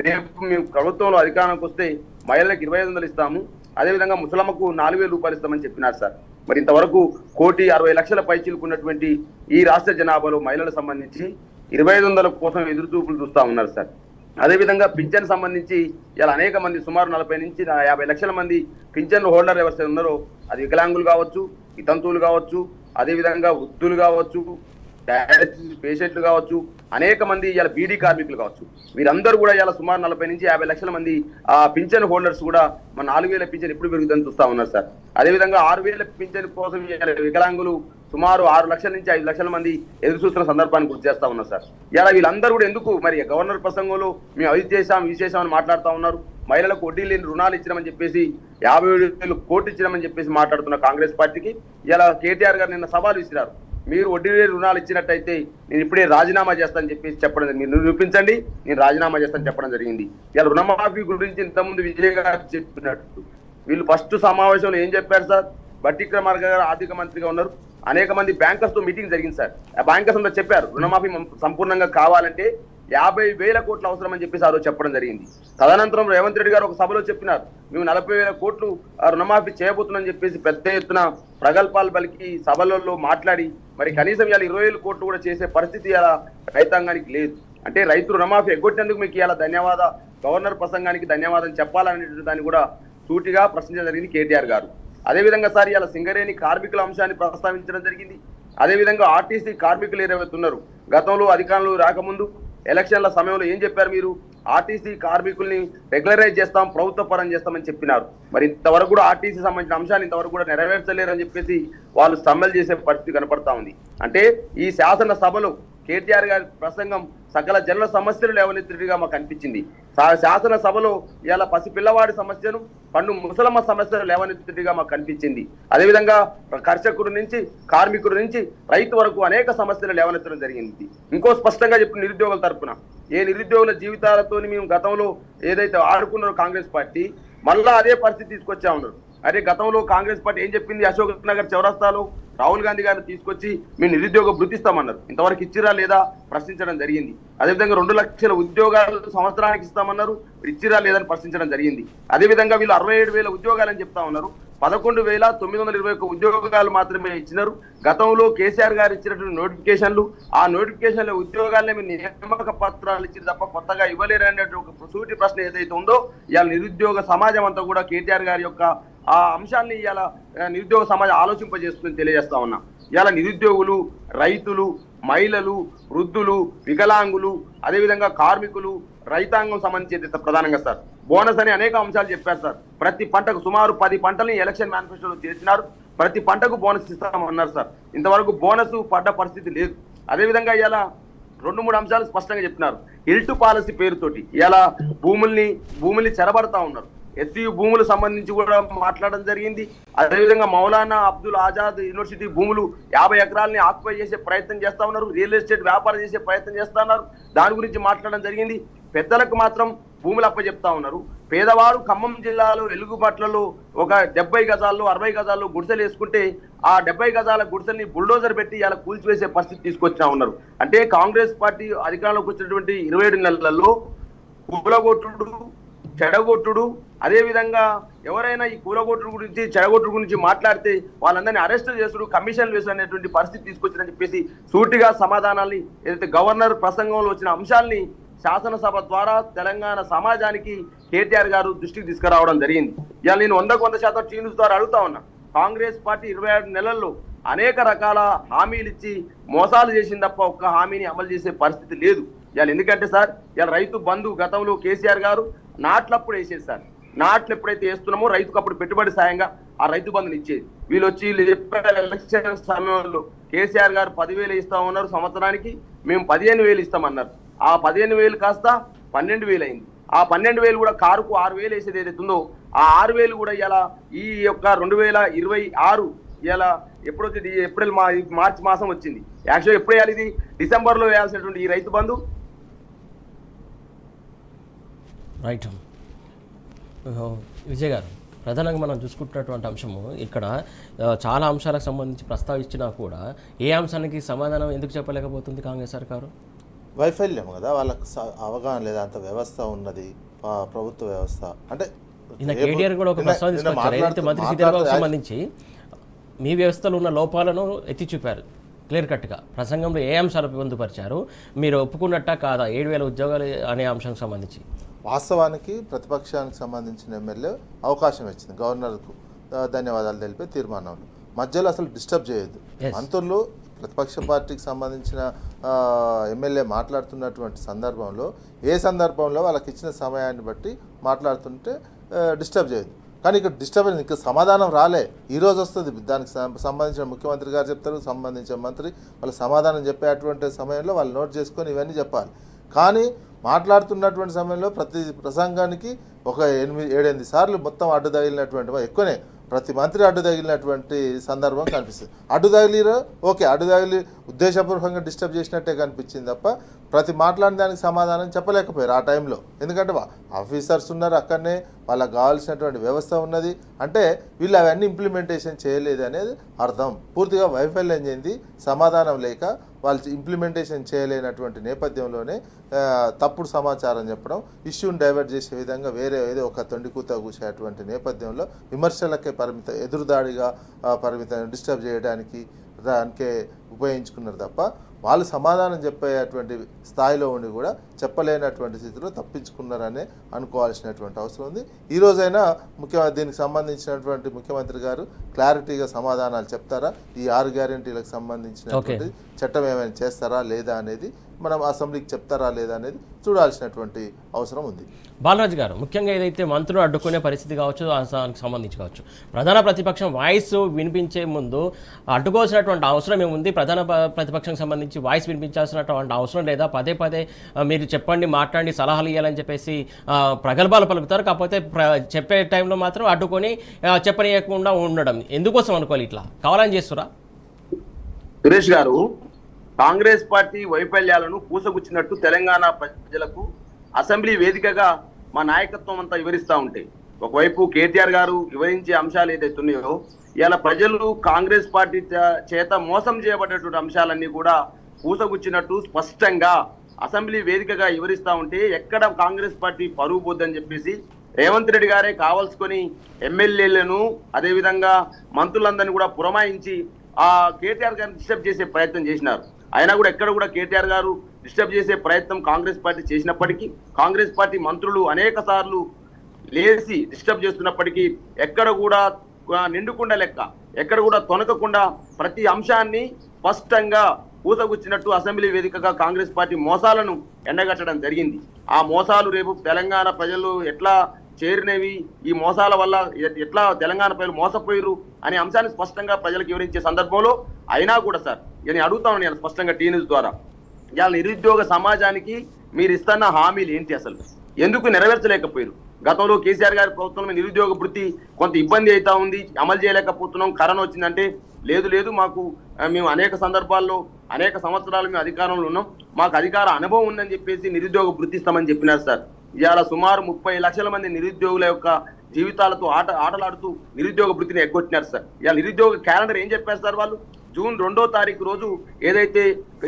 రేపు మేము ప్రభుత్వంలో అధికారానికి వస్తే మహిళలకు 2500 ఇస్తాము, అదేవిధంగా ముసలమ్మకు 4000 రూపాయలు ఇస్తామని చెప్పినారు సార్. మరి ఇంతవరకు 1,60,00,000 పైచిలుకున్నటువంటి ఈ రాష్ట్ర జనాభాలో మహిళలకు సంబంధించి 2500 కోసం ఎదురు చూపులు చూస్తా ఉన్నారు సార్. అదేవిధంగా పింఛన్ సంబంధించి ఇలా అనేక మంది సుమారు 40 నుంచి 50 లక్షల మంది పింఛన్ హోల్డర్ ఎవరైతే ఉన్నారో అది వికలాంగులు కావచ్చు, వితంతువులు కావచ్చు, అదేవిధంగా వృద్ధులు కావచ్చు, డయాలసిస్ పేషెంట్లు కావచ్చు, అనేక మంది ఇలా బీడీ కార్మికులు కావచ్చు, వీరందరూ కూడా ఇలా సుమారు 40 నుంచి 50 లక్షల మంది ఆ పింఛన్ హోల్డర్స్ కూడా మన 4,000 పింఛన్ ఎప్పుడు పెరుగుతుందని చూస్తా ఉన్నారు సార్. అదేవిధంగా 6,000 పింఛన్ కోసం వికలాంగులు సుమారు 6 లక్షల నుంచి 5 లక్షల మంది ఎదురు చూస్తున్న సందర్భాన్ని గుర్తు చేస్తా ఉన్నారు సార్. ఇలా వీళ్ళందరూ కూడా ఎందుకు మరి గవర్నర్ ప్రసంగంలో మేము అది చేశాం ఇది చేశామని మాట్లాడుతూ ఉన్నారు. మహిళలకు వడ్డీ లేని రుణాలు ఇచ్చినామని చెప్పేసి 57,000 కోట్లు ఇచ్చినామని చెప్పేసి మాట్లాడుతున్న కాంగ్రెస్ పార్టీకి ఇలా కేటీఆర్ గారు నిన్న సవాల్ విసిరారు. మీరు వడ్డీ లేని రుణాలు ఇచ్చినట్టయితే నేను ఇప్పుడే రాజీనామా చేస్తానని చెప్పేసి చెప్పడం జరిగింది. మీరు నిరూపించండి, నేను రాజీనామా చేస్తానని చెప్పడం జరిగింది. ఇలా రుణమాఫీ గురించి ఇంతకుముందు విజయ్ గారు చెప్పినట్టు వీళ్ళు ఫస్ట్ సమావేశంలో ఏం చెప్పారు సార్? బట్టి విక్రమార్క గారు ఆర్థిక మంత్రిగా ఉన్నారు, అనేక మంది బ్యాంకర్స్ తో మీటింగ్ జరిగింది సార్. ఆ బ్యాంకర్స్ అంతా చెప్పారు రుణమాఫీ సంపూర్ణంగా కావాలంటే 50,000 కోట్లు అవసరం అని చెప్పేసి ఆ రోజు చెప్పడం జరిగింది. తదనంతరం రేవంత్ రెడ్డి గారు ఒక సభలో చెప్పినారు మేము 40,000 కోట్లు రుణమాఫీ చేయబోతున్నామని చెప్పేసి పెద్ద ఎత్తున ప్రగల్భాలు పలికి సభలలో మాట్లాడి మరి కనీసం ఇవాళ 20,000 కోట్లు కూడా చేసే పరిస్థితి ఇలా రైతాంగానికి లేదు. అంటే రైతు రుణమాఫీ ఎగ్గొట్టేందుకు మీకు ఇలా గవర్నర్ ప్రసంగానికి ధన్యవాదం చెప్పాలనే దాన్ని కూడా సూటిగా ప్రశ్నించడం జరిగింది కేటీఆర్ గారు. అదేవిధంగా సార్ ఇలా సింగరేణి కార్మికుల అంశాన్ని ప్రస్తావించడం జరిగింది. అదేవిధంగా ఆర్టీసీ కార్మికులు ఏవైతున్నారు గతంలో అధికారులు రాకముందు ఎలక్షన్ల సమయంలో ఏం చెప్పారు? మీరు ఆర్టీసీ కార్మికుల్ని రెగ్యులరైజ్ చేస్తాం, ప్రభుత్వ పరం చేస్తామని చెప్పినారు. మరి ఇంతవరకు కూడా ఆర్టీసీ సంబంధించిన అంశాన్ని ఇంతవరకు కూడా నెరవేర్చలేరని చెప్పేసి వాళ్ళు సమ్మెలు చేసే పరిస్థితి కనపడతా ఉంది. అంటే ఈ శాసన సభలో కేటీఆర్ గారి ప్రసంగం సకల జనుల సమస్యలు లేవనెత్తిగా మాకు అనిపించింది. శాసన సభలో ఇలా పసిపిల్లవాడి సమస్యను, పండు ముసలమ్మ సమస్యలు లేవనెత్తిగా మాకు కనిపించింది. అదేవిధంగా కర్షకుడి నుంచి కార్మికుడి నుంచి రైతు వరకు అనేక సమస్యలు లేవనెత్తడం జరిగింది. ఇంకో స్పష్టంగా చెప్పిన నిరుద్యోగుల తరఫున ఏ నిరుద్యోగుల జీవితాలతో మేము గతంలో ఏదైతే ఆడుకున్నారో కాంగ్రెస్ పార్టీ మళ్ళా అదే పరిస్థితి తీసుకొచ్చా ఉన్నారు. అదే గతంలో కాంగ్రెస్ పార్టీ ఏం చెప్పింది? అశోక్ నగర్ చౌరస్తాలో రాహుల్ గాంధీ గారిని తీసుకొచ్చి మేము నిరుద్యోగ భృతి ఇస్తామన్నారు. ఇంతవరకు ఇచ్చిరా లేదా ప్రశ్నించడం జరిగింది. అదేవిధంగా 2 లక్షల ఉద్యోగాలు సంవత్సరానికి ఇస్తామన్నారు, ఇచ్చిరా లేదని ప్రశ్నించడం జరిగింది. అదేవిధంగా వీళ్ళు 67,000 ఉద్యోగాలని చెప్తా ఉన్నారు, 11,921 ఉద్యోగాలు మాత్రమే ఇచ్చినారు. గతంలో కేసీఆర్ గారు ఇచ్చినటువంటి నోటిఫికేషన్లు, ఆ నోటిఫికేషన్ల ఉద్యోగాలనే మీరు నియామక పత్రాలు ఇచ్చి తప్ప కొత్తగా ఇవ్వలేరు అనేటువంటి ఒక సూటి ప్రశ్న ఏదైతే ఉందో ఇవాళ నిరుద్యోగ సమాజం అంతా కూడా కేటీఆర్ గారి యొక్క ఆ అంశాన్ని ఇవాళ నిరుద్యోగ సమాజం ఆలోచింపజేస్తుందని తెలియజేస్తా ఉన్నా. ఇవాళ నిరుద్యోగులు, రైతులు, మహిళలు, వృద్ధులు, వికలాంగులు, అదేవిధంగా కార్మికులు, రైతాంగం సంబంధించి ప్రధానంగా సార్ బోనస్ అని అనేక అంశాలు చెప్పారు సార్. ప్రతి పంటకు సుమారు 10 పంటల్ని ఎలక్షన్ మేనిఫెస్టోలో చేర్చినారు. ప్రతి పంటకు బోనస్ ఇస్తామన్నారు సార్. ఇంతవరకు బోనస్ పడ్డ పరిస్థితి లేదు. అదేవిధంగా ఇలా 2-3 అంశాలు స్పష్టంగా చెప్పినారు. హిల్టు పాలసీ పేరుతోటి ఇలా భూముల్ని చెరబడతా ఉన్నారు. ఎస్సీ భూములు సంబంధించి కూడా మాట్లాడడం జరిగింది. అదేవిధంగా మౌలానా అబ్దుల్ ఆజాద్ యూనివర్సిటీ భూములు 50 ఎకరాలని ఆక్యుపై చేసే ప్రయత్నం చేస్తా ఉన్నారు, రియల్ ఎస్టేట్ వ్యాపారం చేసే ప్రయత్నం చేస్తా ఉన్నారు. దాని గురించి మాట్లాడడం జరిగింది. పెద్దలకు మాత్రం భూములు అప్పచెప్తా ఉన్నారు. పేదవారు ఖమ్మం జిల్లాలో ఎలుగుబాట్లలో ఒక 70 గజాల్లో 60 గజాల్లో గుడిసెలు వేసుకుంటే ఆ 70 గజాల గుడిసెల్ని బుల్డోజర్ పెట్టి ఇలా కూల్చివేసే పరిస్థితి తీసుకొచ్చా ఉన్నారు. అంటే కాంగ్రెస్ పార్టీ అధికారంలోకి వచ్చినటువంటి 27 నెలలలో కూలగొట్టుడు, చెడగొట్టుడు, అదేవిధంగా ఎవరైనా ఈ కూలగొట్టుడు గురించి చెడగొట్టుడు గురించి మాట్లాడితే వాళ్ళందరినీ అరెస్ట్ చేసుడు, కమిషన్లు వేసుడు అనేటువంటి పరిస్థితి తీసుకొచ్చిందని చెప్పేసి సూటిగా సమాధానాల్ని ఏదైతే గవర్నర్ ప్రసంగంలో వచ్చిన అంశాల్ని శాసనసభ ద్వారా తెలంగాణ సమాజానికి కేటీఆర్ గారు దృష్టికి తీసుకురావడం జరిగింది. ఇవాళ నేను 100% టీ న్యూస్ ద్వారా అడుగుతా ఉన్నా, కాంగ్రెస్ పార్టీ 27 నెలల్లో అనేక రకాల హామీలు ఇచ్చి మోసాలు చేసింది తప్ప ఒక్క హామీని అమలు చేసే పరిస్థితి లేదు. ఇవాళ ఎందుకంటే సార్ ఇవాళ రైతు బంధు గతంలో కేసీఆర్ గారు నాట్లప్పుడు వేసేది సార్. నాట్లు ఎప్పుడైతే వేస్తున్నామో రైతుకు అప్పుడు పెట్టుబడి సాయంగా ఆ రైతు బంధుని ఇచ్చేది. వీళ్ళు వచ్చి ఎలక్షన్ సమయంలో కేసీఆర్ గారు 10,000 ఇస్తామన్నారు సంవత్సరానికి, మేము 15,000 ఇస్తామన్నారు. ఆ 15,000 కాస్త 12,000 అయింది. ఆ 12,000 కూడా కారుకు 6,000 వేసేది ఏదైతే ఉందో ఆ 6,000 కూడా ఇలా ఈ యొక్క 2026 ఇలా ఎప్పుడొచ్చింది? మార్చి మాసం వచ్చింది. యాక్చువల్గా ఎప్పుడు వేయాలి? ఇది డిసెంబర్లో వేయాల్సినటువంటి ఈ రైతు బంధు. రైట్ విజయ్ గారు, ప్రధానంగా మనం చూసుకుంటున్నటువంటి అంశము ఇక్కడ చాలా అంశాలకు సంబంధించి ప్రస్తావించినా కూడా ఏ అంశానికి సమాధానం ఎందుకు చెప్పలేకపోతుంది కాంగ్రెస్ సర్కారు? వైఫల్యం కదా, వాళ్ళకు అవగాహన లేదా, అంత వ్యవస్థ ఉన్నది ప్రభుత్వ వ్యవస్థ అంటే. నిన్న కేటీఆర్ కూడా ఒక ప్రస్తావన తీసుకొచ్చారు. ఏదైతే మంత్రి శ్రీధర్ బాబుకు సంబంధించి మీ వ్యవస్థలో ఉన్న లోపాలను ఎత్తి చూపారు క్లియర్ కట్గా. ప్రసంగంలో ఏ అంశాలు పొందుపరిచారు, మీరు ఒప్పుకున్నట్టా కాదా 7,000 ఉద్యోగాలు అనే అంశానికి సంబంధించి? వాస్తవానికి ప్రతిపక్షానికి సంబంధించిన ఎమ్మెల్యే అవకాశం ఇచ్చింది గవర్నర్కు ధన్యవాదాలు తెలిపే తీర్మానంలో. మధ్యలో అసలు డిస్టర్బ్ చేయొద్దు. మంత్రులు ప్రతిపక్ష పార్టీకి సంబంధించిన ఎమ్మెల్యే మాట్లాడుతున్నటువంటి సందర్భంలో ఏ సందర్భంలో వాళ్ళకి ఇచ్చిన సమయాన్ని బట్టి మాట్లాడుతుంటే డిస్టర్బ్ చేయొద్దు. కానీ ఇక్కడ డిస్టర్బెన్స్, ఇంకా సమాధానం రాలే, ఈరోజు వస్తుంది. దానికి సంబంధించిన ముఖ్యమంత్రి గారు చెప్తారు, సంబంధించిన మంత్రి వాళ్ళు సమాధానం చెప్పేటువంటి సమయంలో వాళ్ళు నోట్ చేసుకొని ఇవన్నీ చెప్పాలి. కానీ మాట్లాడుతున్నటువంటి సమయంలో ప్రతి ప్రసంగానికి ఒక 7-8 సార్లు మొత్తం అడ్డు తగిలినటువంటి, ఎక్కువనే ప్రతి మంత్రి అడ్డు తగిలినటువంటి సందర్భం కనిపిస్తుంది. అడ్డు తగిలిరో ఓకే, అడ్డు తగిలి ఉద్దేశపూర్వకంగా డిస్టర్బ్ చేసినట్టే కనిపించింది తప్ప ప్రతి మాట్లాడిన దానికి సమాధానం చెప్పలేకపోయారు ఆ టైంలో. ఎందుకంటే ఆఫీసర్స్ ఉన్నారు అక్కడనే, వాళ్ళకి కావాల్సినటువంటి వ్యవస్థ ఉన్నది. అంటే వీళ్ళు అవన్నీ ఇంప్లిమెంటేషన్ చేయలేదు అనేది అర్థం. పూర్తిగా వైఫల్యం చెంది సమాధానం లేక వాళ్ళు ఇంప్లిమెంటేషన్ చేయలేనటువంటి నేపథ్యంలోనే తప్పుడు సమాచారం చెప్పడం, ఇష్యూని డైవర్ట్ చేసే విధంగా వేరే ఏదో ఒక తొండికూత కూసేటువంటి నేపథ్యంలో విమర్శలకే ఎదురుదాడిగా పరిమితం డిస్టర్బ్ చేయడానికి దానికే ఉపయోగించుకున్నారు తప్ప వాళ్ళు సమాధానం చెప్పేటువంటి స్థాయిలో ఉండి కూడా చెప్పలేనటువంటి స్థితిలో తప్పించుకున్నారనే అనుకోవాల్సినటువంటి అవసరం ఉంది. ఈ రోజైనా దీనికి సంబంధించినటువంటి ముఖ్యమంత్రి గారు క్లారిటీగా సమాధానాలు చెప్తారా, ఈ 6 గ్యారెంటీలకు సంబంధించినటువంటి చట్టం ఏమైనా చేస్తారా లేదా అనేది, మనం అసెంబ్లీకి చెప్తారా లేదా అనేది చూడాల్సినటువంటి అవసరం ఉంది. బాలరాజు గారు, ముఖ్యంగా ఏదైతే మంత్రులు అడ్డుకునే పరిస్థితి కావచ్చు, దానికి సంబంధించి కావచ్చు, ప్రధాన ప్రతిపక్షం వాయిస్ వినిపించే ముందు అడ్డుకోవాల్సినటువంటి అవసరం ఏముంది? ప్రధాన ప్రతిపక్షం సంబంధించి వాయిస్ వినిపించాల్సినటువంటి అవసరం లేదా? పదే పదే మీరు చెప్పండి, మాట్లాడి, సలహాలు ఇవ్వాలని చెప్పేసి ప్రగల్భాలు పలుకుతారు. కాకపోతే చెప్పే టైంలో మాత్రం అడ్డుకొని చెప్పనీయకుండా ఉండడం ఎందుకోసం అనుకోవాలి? ఇట్లా కావాలని చేస్తురా? సురేష్ గారు, కాంగ్రెస్ పార్టీ వైఫల్యాలను పూసగుచ్చినట్టు తెలంగాణ ప్రజలకు అసెంబ్లీ వేదికగా మా నాయకత్వం అంతా వివరిస్తూ ఉంటే, ఒకవైపు కేటీఆర్ గారు వివరించే అంశాలు ఏదైతే ఉన్నాయో, ఇలా ప్రజలు కాంగ్రెస్ పార్టీ చేత మోసం చేయబడేటువంటి అంశాలన్నీ కూడా పూసగుచ్చినట్టు స్పష్టంగా అసెంబ్లీ వేదికగా వివరిస్తూ ఉంటే, ఎక్కడ కాంగ్రెస్ పార్టీ పరువు పోద్దని చెప్పేసి రేవంత్ రెడ్డి గారే కావాల్సుకొని ఎమ్మెల్యేలను అదేవిధంగా మంత్రులందరినీ కూడా పురమాయించి ఆ కేటీఆర్ గారిని డిస్టర్బ్ చేసే ప్రయత్నం చేసినారు. అయినా కూడా ఎక్కడ కూడా కేటీఆర్ గారు డిస్టర్బ్ చేసే ప్రయత్నం కాంగ్రెస్ పార్టీ చేసినప్పటికీ, కాంగ్రెస్ పార్టీ మంత్రులు అనేక సార్లు లేచి డిస్టర్బ్ చేస్తున్నప్పటికీ ఎక్కడ కూడా నిండుకుండా లెక్క, ఎక్కడ కూడా తొనకకుండా ప్రతి అంశాన్ని స్పష్టంగా పూసగుచ్చినట్టు అసెంబ్లీ వేదికగా కాంగ్రెస్ పార్టీ మోసాలను ఎండగట్టడం జరిగింది. ఆ మోసాలు రేపు తెలంగాణ ప్రజలు ఎట్లా చేరినవి, ఈ మోసాల వల్ల ఎట్లా తెలంగాణ ప్రజలు మోసపోయారు అనే అంశాన్ని స్పష్టంగా ప్రజలకు వివరించే సందర్భంలో అయినా కూడా సార్, నేను అడుగుతాను నేను స్పష్టంగా టీ న్యూస్ ద్వారా, ఇవాళ నిరుద్యోగ సమాజానికి మీరు ఇస్తున్న హామీలు ఏంటి, అసలు ఎందుకు నెరవేర్చలేకపోయారు? గతంలో కేసీఆర్ గారి ప్రభుత్వంలో నిరుద్యోగ వృత్తి కొంత ఇబ్బంది అవుతా ఉంది, అమలు చేయలేకపోతున్నాం, కరోనా వచ్చిందంటే లేదు మేము అనేక సందర్భాల్లో అనేక సంవత్సరాలు మేము అధికారంలో ఉన్నాం, మాకు అధికార అనుభవం ఉందని చెప్పేసి నిరుద్యోగ వృత్తి ఇస్తామని చెప్పినారు సార్. ఇవాళ సుమారు 30 లక్షల మంది నిరుద్యోగుల యొక్క జీవితాలతో ఆటలాడుతూ నిరుద్యోగ వృత్తిని ఎగ్గొట్టినారు సార్. ఇవాళ నిరుద్యోగ క్యాలెండర్ ఏం చెప్పారు సార్ వాళ్ళు? జూన్ 2వ తారీఖు రోజు ఏదైతే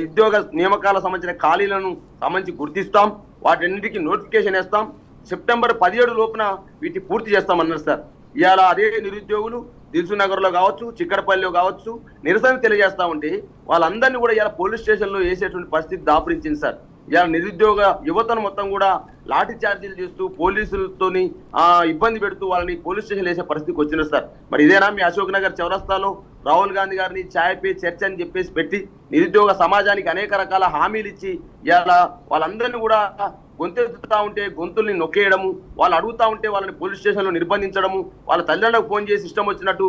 ఉద్యోగ నియామకాల సంబంధించిన ఖాళీలను సంబంధించి గుర్తిస్తాం, వాటన్నిటికీ నోటిఫికేషన్ వేస్తాం, సెప్టెంబర్ 17 లోపున వీటిని పూర్తి చేస్తామన్నారు సార్. ఇవాళ అదే నిరుద్యోగులు దిల్సునగర్లో కావచ్చు, చిక్కడపల్లిలో కావచ్చు నిరసన తెలియజేస్తా ఉంటే వాళ్ళందరినీ కూడా ఇలా పోలీస్ స్టేషన్లో వేసేటువంటి పరిస్థితి దాపురించింది సార్. ఇలా నిరుద్యోగ యువతను మొత్తం కూడా లాఠీ చార్జీలు చేస్తూ పోలీసులతోని ఇబ్బంది పెడుతూ వాళ్ళని పోలీస్ స్టేషన్ వేసే పరిస్థితికి వచ్చింది సార్. మరి ఇదేనా మీ అశోక్ నగర్ చౌరస్తాలో రాహుల్ గాంధీ గారిని ఛాయ్ పే చర్చ అని చెప్పేసి పెట్టి నిరుద్యోగ సమాజానికి అనేక రకాల హామీలు ఇచ్చి ఇలా వాళ్ళందరినీ కూడా గొంతెత్తుతా ఉంటే గొంతుల్ని నొక్కేయడము, వాళ్ళు అడుగుతా ఉంటే వాళ్ళని పోలీస్ స్టేషన్లో నిర్బంధించడము, వాళ్ళ తల్లిదండ్రులకు ఫోన్ చేసి ఇష్టం వచ్చినట్టు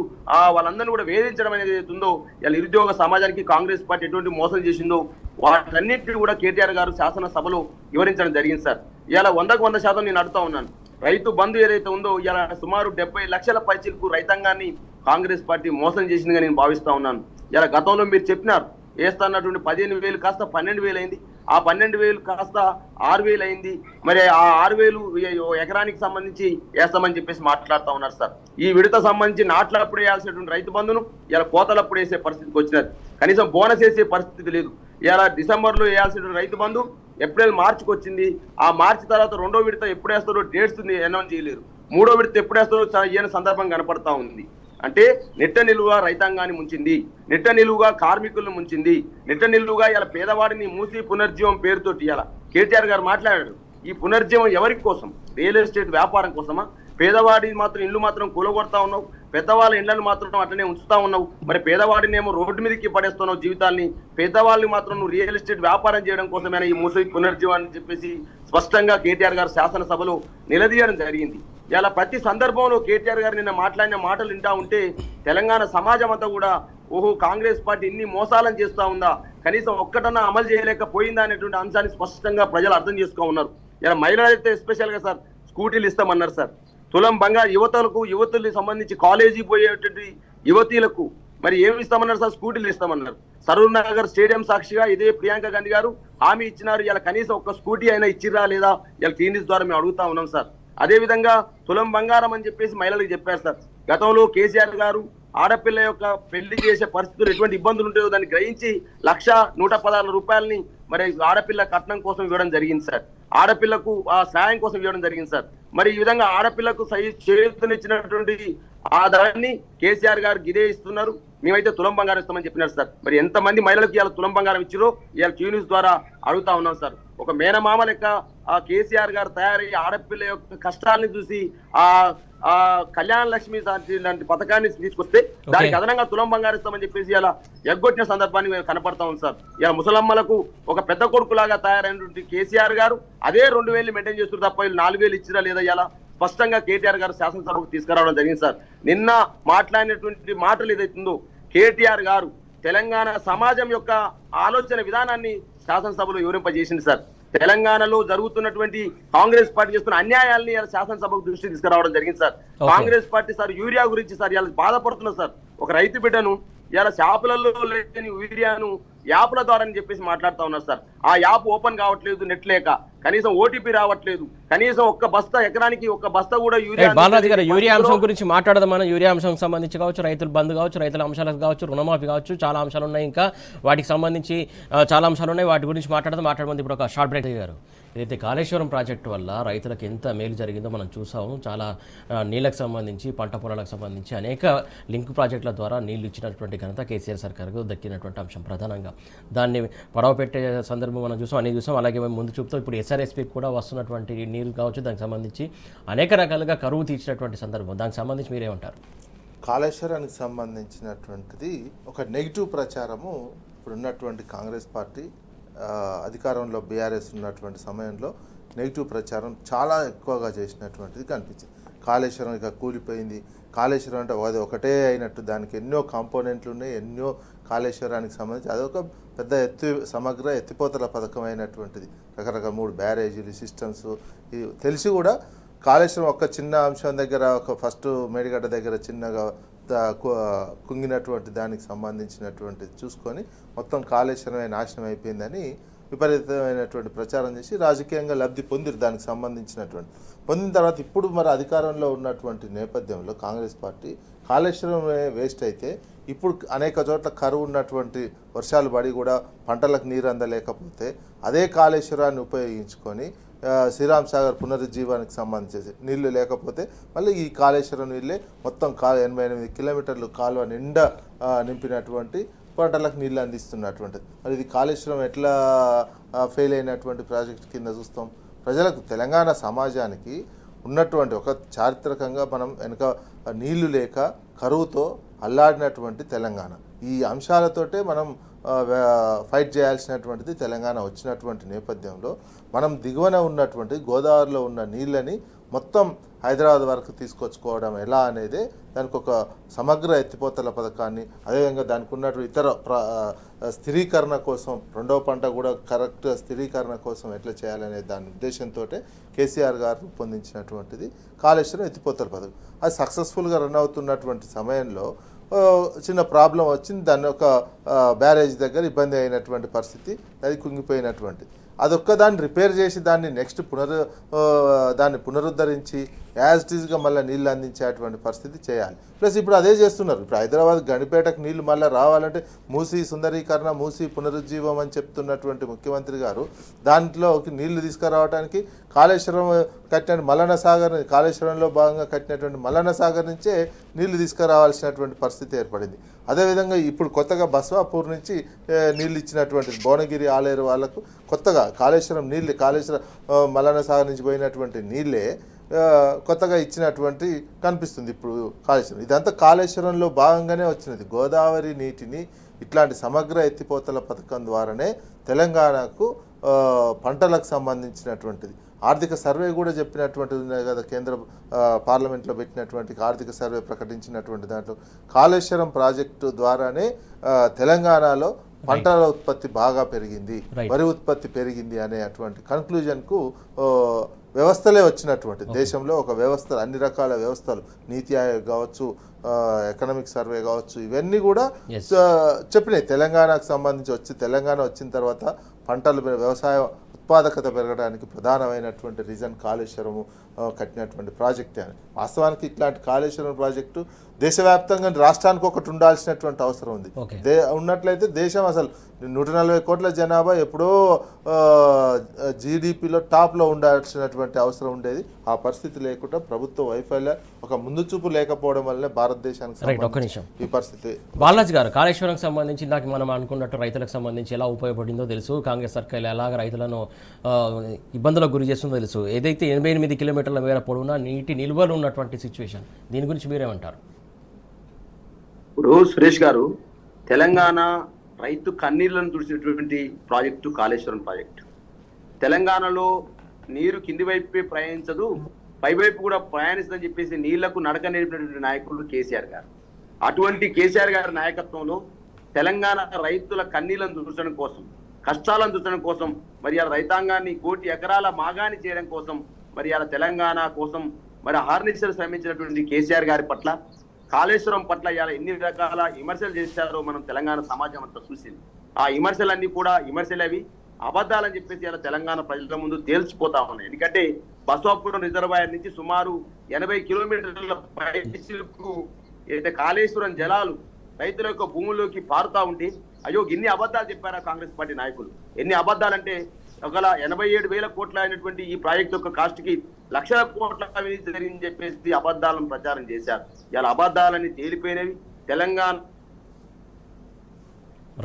వాళ్ళందరినీ కూడా వేధించడం అనేది ఏదైతుందో, ఇలా నిరుద్యోగ సమాజానికి కాంగ్రెస్ పార్టీ ఎటువంటి మోసం చేసిందో వాటన్నిటిని కూడా కేటీఆర్ గారు శాసనసభలో వివరించడం జరిగింది సార్. ఇలా 100% నేను అడుగుతా ఉన్నాను, రైతు బంధు ఏదైతే ఉందో ఇలా సుమారు 70 లక్షల పైచిలకు రైతాంగాన్ని కాంగ్రెస్ పార్టీ మోసం చేసిందిగా నేను భావిస్తా ఉన్నాను. ఇలా గతంలో మీరు చెప్పినారు వేస్తున్నటువంటి 15,000 కాస్త 12,000 అయింది, ఆ 12,000 కాస్త 6,000 అయింది, మరి ఆ 6,000 ఎకరానికి సంబంధించి వేస్తామని చెప్పేసి మాట్లాడుతూ ఉన్నారు సార్. ఈ విడత సంబంధించి నాట్లప్పుడు వేయాల్సినటువంటి రైతు బంధును ఇలా కోతలప్పుడు వేసే పరిస్థితికి వచ్చినది, కనీసం బోనస్ వేసే పరిస్థితి లేదు. ఇలా డిసెంబర్లో వేయాల్సినటువంటి రైతు బంధు మార్చికి వచ్చింది. ఆ మార్చి తర్వాత 2వ విడత ఎప్పుడు వేస్తారో డేట్స్ అనౌన్స్ చేయలేరు. 3వ విడత ఎప్పుడు వేస్తారో ఈయన సందర్భం కనపడతా ఉంది. అంటే నిట్ట నిలువుగా రైతాంగాన్ని ముంచింది, నిట్ట నిలువుగా కార్మికులను ముంచింది, నిట్ట నిలువుగా ఇలా పేదవాడిని మూసి పునర్జీవం పేరుతోటి ఇలా కేటీఆర్ గారు మాట్లాడారు. ఈ పునర్జీవం ఎవరి కోసం? రియల్ ఎస్టేట్ వ్యాపారం కోసమా? పేదవాడి మాత్రం ఇల్లు మాత్రం కూలగొడతా ఉన్నావు, పెద్దవాళ్ళ ఇళ్లను మాత్రం అట్లనే ఉంచుతా ఉన్నావు. మరి పేదవాడిని ఏమో రోడ్డు మీదకి పడేస్తున్నావు జీవితాల్ని, పేదవాళ్ళని మాత్రం నువ్వు రియల్ ఎస్టేట్ వ్యాపారం చేయడం కోసమైనా ఈ మూసి పునర్జీవాన్ని చెప్పేసి స్పష్టంగా కేటీఆర్ గారు శాసనసభలో నిలదీయడం జరిగింది. ఇలా ప్రతి సందర్భంలో కేటీఆర్ గారు నిన్న మాట్లాడిన మాటలు వింటా ఉంటే తెలంగాణ సమాజం అంతా కూడా ఓహో కాంగ్రెస్ పార్టీ ఇన్ని మోసాలను చేస్తూ ఉందా, కనీసం ఒక్కటన్నా అమలు చేయలేకపోయిందా అనేటువంటి అంశాన్ని స్పష్టంగా ప్రజలు అర్థం చేసుకో ఉన్నారు. ఇలా మహిళలు అయితే ఎస్పెషల్గా సార్ స్కూటీలు ఇస్తామన్నారు సార్. తులం బంగారు యువతులకు సంబంధించి కాలేజీ పోయేటువంటి యువతీలకు మరి ఏమి ఇస్తామన్నారు సార్? స్కూటీలు ఇస్తామన్నారు. సరూర్ నగర్ స్టేడియం సాక్షిగా ఇదే ప్రియాంక గాంధీ గారు హామీ ఇచ్చినారు. ఇలా కనీసం ఒక్క స్కూటీ అయినా ఇచ్చిరా లేదా ఇలా టీవీస్ ద్వారా మేము అడుగుతా ఉన్నాం సార్. అదే విధంగా తులం బంగారం అని చెప్పేసి మహిళలకు చెప్పారు సార్. గతంలో కేసీఆర్ గారు ఆడపిల్ల యొక్క పెళ్లి చేసే పరిస్థితులు ఎటువంటి ఇబ్బందులు ఉంటాయో దాన్ని గ్రహించి 1,116 రూపాయలని మరి ఆడపిల్ల కట్నం కోసం ఇవ్వడం జరిగింది సార్. ఆడపిల్లకు ఆ సాయం కోసం ఇవ్వడం జరిగింది సార్. మరి ఈ విధంగా ఆడపిల్లకు చేతునిచ్చినటువంటి ఆ దాన్ని కేసీఆర్ గారు గిదే ఇస్తున్నారు. మేమైతే తులం బంగారం ఇస్తామని చెప్పినారు సార్. మరి ఎంతమంది మహిళలకు ఇవాళ తులం బంగారం ఇచ్చిరో ఇవాళ క్యూ న్యూస్ ద్వారా అడుగుతా ఉన్నాం సార్. ఒక మేనమామ లెక్క ఆ కేసీఆర్ గారు తయారయ్యి ఆడపిల్ల యొక్క కష్టాలని చూసి ఆ కళ్యాణ లక్ష్మి లాంటి పథకాన్ని తీసుకొస్తే దానికి అదనంగా తులం బంగారం ఇస్తామని చెప్పేసి ఇలా ఎగ్గొట్టిన సందర్భాన్ని కనపడతా ఉంది సార్. ఇలా ముసలమ్మలకు ఒక పెద్ద కొడుకులాగా తయారైనటువంటి కేసీఆర్ గారు అదే 2,000 మెయింటైన్ చేస్తున్నారు తప్ప 4,000 ఇచ్చిరా లేదా ఇలా స్పష్టంగా కేటీఆర్ గారు శాసనసభకు తీసుకురావడం జరిగింది సార్. నిన్న మాట్లాడినటువంటి మాటలు ఏదైతుందో కేటీఆర్ గారు తెలంగాణ సమాజం యొక్క ఆలోచన విధానాన్ని శాసనసభలో వివరింపజేసింది సార్. తెలంగాణలో జరుగుతున్నటువంటి కాంగ్రెస్ పార్టీ చేస్తున్న అన్యాయాల్ని శాసనసభకు దృష్టి తీసుకురావడం జరిగింది sir. Congress party sir urea గురించి సార్ ఇలా బాధపడుతున్నారు సార్. ఒక రైతు బిడ్డను ఇలా షాపులలో లేని యూరియాను యాప్ల ద్వారా అని చెప్పేసి మాట్లాడుతూ ఉన్నారు సార్. ఆ యాప్ ఓపెన్ కావట్లేదు, నెట్ లేక కనీసం ఓటీపీ రావట్లేదు, కనీసం ఒక్క బస్తా ఎకరానికి ఒక్క బస్తా కూడా యూరియా. బాలరాజు గారు యూరియా అంశం గురించి మాట్లాడదాం. మనం యూరియా అంశం సంబంధించి కావచ్చు, రైతుల బంద్ కావచ్చు, రైతుల అంశాలకు కావచ్చు, రుణమాఫీ కావచ్చు, చాలా అంశాలు ఉన్నాయి. ఇంకా వాటికి సంబంధించి చాలా అంశాలు ఉన్నాయి. వాటి గురించి మాట్లాడమంది ఇప్పుడు ఒక షార్ట్ బ్రేక్ గారు. ఏదైతే కాళేశ్వరం ప్రాజెక్టు వల్ల రైతులకు ఎంత మేలు జరిగిందో మనం చూసాము. చాలా నీళ్ళకు సంబంధించి, పంట పొలాలకు సంబంధించి అనేక లింక్ ప్రాజెక్టుల ద్వారా నీళ్లు ఇచ్చినటువంటి ఘనత కేసీఆర్ సర్కార్కు దక్కినటువంటి అంశం. ప్రధానంగా దాన్ని పడవ పెట్టే సందర్భం మనం చూసాం, అన్ని చూసాం. అలాగే మేము ముందు చూపుతూ ఇప్పుడు ఎస్ఆర్ఎస్పీకి కూడా వస్తున్నటువంటి నీరు కావచ్చు, దానికి సంబంధించి అనేక రకాలుగా కరువు తీర్చినటువంటి సందర్భం. దానికి సంబంధించి మీరేమంటారు? కాళేశ్వరానికి సంబంధించినటువంటిది ఒక నెగిటివ్ ప్రచారము ఇప్పుడున్నటువంటి కాంగ్రెస్ పార్టీ అధికారంలో బీఆర్ఎస్ ఉన్నటువంటి సమయంలో నెగిటివ్ ప్రచారం చాలా ఎక్కువగా చేసినటువంటిది కనిపించింది. కాళేశ్వరం ఇక కూలిపోయింది, కాళేశ్వరం అంటే అది ఒకటే అయినట్టు దానికి ఎన్నో కాంపోనెంట్లు ఉన్నాయి, ఎన్నో కాళేశ్వరానికి సంబంధించి అదొక పెద్ద సమగ్ర ఎత్తిపోతల పథకం అయినటువంటిది. రకరకాల 3 బ్యారేజీలు సిస్టమ్స్ తెలిసి కూడా కాళేశ్వరం ఒక చిన్న అంశం దగ్గర ఒక ఫస్ట్ మేడిగడ్డ దగ్గర చిన్నగా కుంగినటువంటి దానికి సంబంధించినటువంటి చూసుకొని మొత్తం కాళేశ్వరమే నాశనం అయిపోయిందని విపరీతమైనటువంటి ప్రచారం చేసి రాజకీయంగా లబ్ధి పొందిరు. దానికి సంబంధించినటువంటి పొందిన తర్వాత ఇప్పుడు మరి అధికారంలో ఉన్నటువంటి నేపథ్యంలో కాంగ్రెస్ పార్టీ కాళేశ్వరం వేస్ట్ అయితే ఇప్పుడు అనేక చోట్ల కరువు ఉన్నటువంటి వర్షాలు పడి కూడా పంటలకు నీరు అందలేకపోతే అదే కాళేశ్వరాన్ని ఉపయోగించుకొని శ్రీరామ్ సాగర్ పునరుజ్జీవానికి సంబంధించి నీళ్లు లేకపోతే మళ్ళీ ఈ కాళేశ్వరం నీళ్ళే మొత్తం 88 కిలోమీటర్లు కాలువ నిండా నింపినటువంటి పంటలకు నీళ్ళు అందిస్తున్నటువంటిది. మరి ఇది కాళేశ్వరం ఎట్లా ఫెయిల్ అయినటువంటి ప్రాజెక్ట్ కింద చూస్తాం? ప్రజలకు తెలంగాణ సమాజానికి ఉన్నటువంటి ఒక చారిత్రకంగా మనం వెనుక నీళ్లు లేక కరువుతో అల్లాడినటువంటి తెలంగాణ, ఈ అంశాలతోటే మనం ఫైట్ చేయాల్సినటువంటిది తెలంగాణ వచ్చినటువంటి నేపథ్యంలో మనం దిగువన ఉన్నటువంటి గోదావరిలో ఉన్న నీళ్ళని మొత్తం హైదరాబాద్ వరకు తీసుకొచ్చుకోవడం ఎలా అనేది దానికి ఒక సమగ్ర ఎత్తిపోతల పథకాన్ని, అదేవిధంగా దానికి ఉన్నటువంటి ఇతర స్థిరీకరణ కోసం రెండవ పంట కూడా కరెక్ట్ స్థిరీకరణ కోసం ఎట్లా చేయాలనే దాని ఉద్దేశంతో కేసీఆర్ గారు రూపొందించినటువంటిది కాళేశ్వరం ఎత్తిపోతల పథకం. అది సక్సెస్ఫుల్గా రన్ అవుతున్నటువంటి సమయంలో చిన్న ప్రాబ్లం వచ్చింది. దాన్ని ఒక బ్యారేజ్ దగ్గర ఇబ్బంది అయినటువంటి పరిస్థితి, అది కుంగిపోయినటువంటి. అదొక్క దాన్ని రిపేర్ చేసి దాన్ని నెక్స్ట్ దాన్ని పునరుద్ధరించి యాజ్ ఇట్ ఈస్గా మళ్ళీ నీళ్ళు అందించేటువంటి పరిస్థితి చేయాలి. ప్లస్ ఇప్పుడు అదే చేస్తున్నారు. ఇప్పుడు హైదరాబాద్ గణిపేటకు నీళ్లు మళ్ళీ రావాలంటే మూసీ సుందరీకరణ, మూసీ పునరుజ్జీవం అని చెప్తున్నటువంటి ముఖ్యమంత్రి గారు దాంట్లోకి నీళ్లు తీసుకురావడానికి కాళేశ్వరం కట్టిన మల్లన్న సాగర్, కాళేశ్వరంలో భాగంగా కట్టినటువంటి మల్లన్న సాగర్ నుంచే నీళ్లు తీసుకురావాల్సినటువంటి పరిస్థితి ఏర్పడింది. అదేవిధంగా ఇప్పుడు కొత్తగా బస్వాపూర్ నుంచి నీళ్ళు ఇచ్చినటువంటి భువనగిరి ఆలేరు వాళ్ళకు కొత్తగా కాళేశ్వరం మల్లన్న సాగర్ నుంచి పోయినటువంటి నీళ్ళే కొత్తగా ఇచ్చినటువంటి కనిపిస్తుంది ఇప్పుడు కాళేశ్వరం. ఇదంతా కాళేశ్వరంలో భాగంగానే వచ్చినది. గోదావరి నీటిని ఇట్లాంటి సమగ్ర ఎత్తిపోతల పథకం ద్వారానే తెలంగాణకు పంటలకు సంబంధించినటువంటిది ఆర్థిక సర్వే కూడా చెప్పినటువంటిది ఉన్నాయి కదా, కేంద్ర పార్లమెంట్లో పెట్టినటువంటి ఆర్థిక సర్వే ప్రకటించినటువంటి దాంట్లో కాళేశ్వరం ప్రాజెక్టు ద్వారానే తెలంగాణలో పంటల ఉత్పత్తి బాగా పెరిగింది, వరి ఉత్పత్తి పెరిగింది అనే అటువంటి కన్క్లూజన్కు వ్యవస్థలే వచ్చినటువంటి దేశంలో ఒక వ్యవస్థ, అన్ని రకాల వ్యవస్థలు, నీతి ఆయోగ్ కావచ్చు, ఎకనామిక్ సర్వే కావచ్చు, ఇవన్నీ కూడా చెప్పినాయి. తెలంగాణకు సంబంధించి తెలంగాణ వచ్చిన తర్వాత పంటలు వ్యవసాయ ఉత్పాదకత పెరగడానికి ప్రధానమైనటువంటి రీజన్ కాళేశ్వరము కట్టినటువంటి ప్రాజెక్టే అని. వాస్తవానికి ఇట్లాంటి కాళేశ్వరం ప్రాజెక్టు దేశవ్యాప్తంగా రాష్ట్రానికి ఒకటి ఉండాల్సినటువంటి అవసరం ఉంది. ఉన్నట్లయితే దేశం అసలు 140 కోట్ల జనాభా ఎప్పుడో జీడిపిలో టాప్లో ఉండాల్సినటువంటి అవసరం ఉండేది. ఆ పరిస్థితి లేకుండా ప్రభుత్వ వైఫల్యం, ఒక ముందు చూపు లేకపోవడం వల్లనే భారతదేశానికి ఈ పరిస్థితి. బాలాజీ గారు, కాళేశ్వరం సంబంధించి ఇందాక మనం అనుకున్నట్టు రైతులకు సంబంధించి ఎలా ఉపయోగపడిందో తెలుసు, కాంగ్రెస్ సర్కార్ ఎలాగ రైతులను ఇబ్బందులకు గురి చేస్తుందో తెలుసు. ఏదైతే 88 కిలోమీటర్ల మేర పొడవునా నీటి నిల్వలు ఉన్నటువంటి సిచ్యువేషన్, దీని గురించి మీరేమంటారు? ఇప్పుడు సురేష్ గారు, తెలంగాణ రైతు కన్నీళ్లను తుడిచినటువంటి ప్రాజెక్టు కాళేశ్వరం ప్రాజెక్టు. తెలంగాణలో నీరు కింది వైపే ప్రయాణించదు, పైవైపు కూడా ప్రయాణిస్తుందని చెప్పేసి నీళ్లకు నడక నేర్పినటువంటి నాయకుడు కేసీఆర్ గారు. అటువంటి కేసీఆర్ గారి నాయకత్వంలో తెలంగాణ రైతుల కన్నీళ్లను తుడచడం కోసం, కష్టాలను తుడచడం కోసం, మరి ఆ రైతాంగాన్ని 1 కోటి ఎకరాల మాగాని చేయడం కోసం, మరి అలా తెలంగాణ కోసం మరి హార్నిశలు శ్రమించినటువంటి కేసీఆర్ గారి పట్ల, కాళేశ్వరం పట్ల ఇలా ఎన్ని రకాల విమర్శలు చేశారో మనం తెలంగాణ సమాజం అంతా చూసింది. ఆ విమర్శలన్నీ కూడా విమర్శలు అబద్ధాలని చెప్పేసి ఇలా తెలంగాణ ప్రజల ముందు తేల్చిపోతా ఉన్నాయి. ఎందుకంటే బసవాపురం రిజర్వాయర్ నుంచి సుమారు 80 కిలోమీటర్ల పైకు ఏదైతే కాళేశ్వరం జలాలు రైతుల యొక్క భూముల్లోకి పారుతా ఉంటే, అయ్యో ఇన్ని అబద్ధాలు చెప్పారా కాంగ్రెస్ పార్టీ నాయకులు. ఎన్ని అబద్ధాలంటే, ఒకవేళ 87,000 కోట్ల అయినటువంటి ఈ ప్రాజెక్టు యొక్క కాస్ట్ కి లక్షల కోట్ల అవినీతి జరిగిందని చెప్పేసి అబద్ధాలను ప్రచారం చేశారు. ఇలా అబద్ధాలని తేలిపోయినవి. తెలంగాణ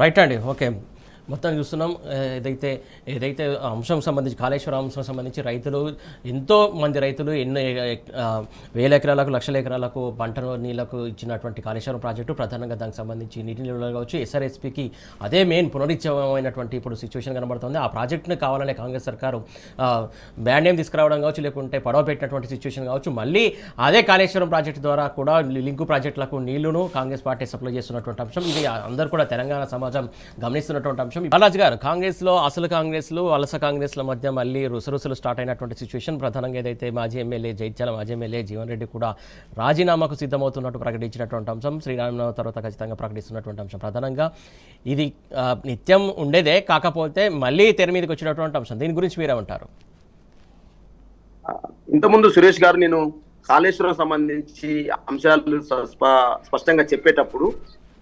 రైట్ అండి, ఓకే. మొత్తం చూస్తున్నాం ఏదైతే అంశం సంబంధించి, కాళేశ్వరం అంశం సంబంధించి రైతులు, ఎంతో మంది రైతులు ఎన్నో వేల ఎకరాలకు, లక్షల ఎకరాలకు పంట నీళ్లకు ఇచ్చినటువంటి కాళేశ్వరం ప్రాజెక్టు, ప్రధానంగా దానికి సంబంధించి నీటి నిల్వలు కావచ్చు, ఎస్ఆర్ఎస్పీకి అదే మెయిన్ పునరుజ్జీవమైనటువంటి ఇప్పుడు సిచ్యువేషన్ కనబడుతుంది. ఆ ప్రాజెక్టును కావాలనే కాంగ్రెస్ సర్కారు బ్యాండ్ నేమ్ తీసుకురావడం కావచ్చు, లేకుంటే పడవ పెట్టినటువంటి సిచ్యువేషన్ కావచ్చు, మళ్ళీ అదే కాళేశ్వరం ప్రాజెక్టు ద్వారా కూడా లింకు ప్రాజెక్టులకు నీళ్లను కాంగ్రెస్ పార్టీ సప్లై చేస్తున్నటువంటి అంశం. ఇది అందరూ కూడా తెలంగాణ సమాజం గమనిస్తున్నటువంటి అంశం. బాలాజీ గారు, కాంగ్రెస్లో అసలు కాంగ్రెస్లు, వలస కాంగ్రెస్ల మధ్య మళ్ళీ రుసరుసలు స్టార్ట్ అయినటువంటి సిచ్యువేషన్. ప్రధానంగా ఏదైతే మాజీ ఎమ్మెల్యే జైత్యాల మాజీ ఎమ్మెల్యే జీవన్ రెడ్డి కూడా రాజీనామాకు సిద్ధమవుతున్నట్టు ప్రకటించినటువంటి అంశం, శ్రీరామనవమి తర్వాత ఖచ్చితంగా ప్రకటిస్తున్నటువంటి అంశం. ప్రధానంగా ఇది నిత్యం ఉండేదే, కాకపోతే మళ్ళీ తెర మీదకి వచ్చినటువంటి అంశం. దీని గురించి మీరేమంటారు? ఇంతకుముందు సురేష్ గారు, నేను కాళేశ్వరం సంబంధించి అంశాలు స్పష్టంగా చెప్పేటప్పుడు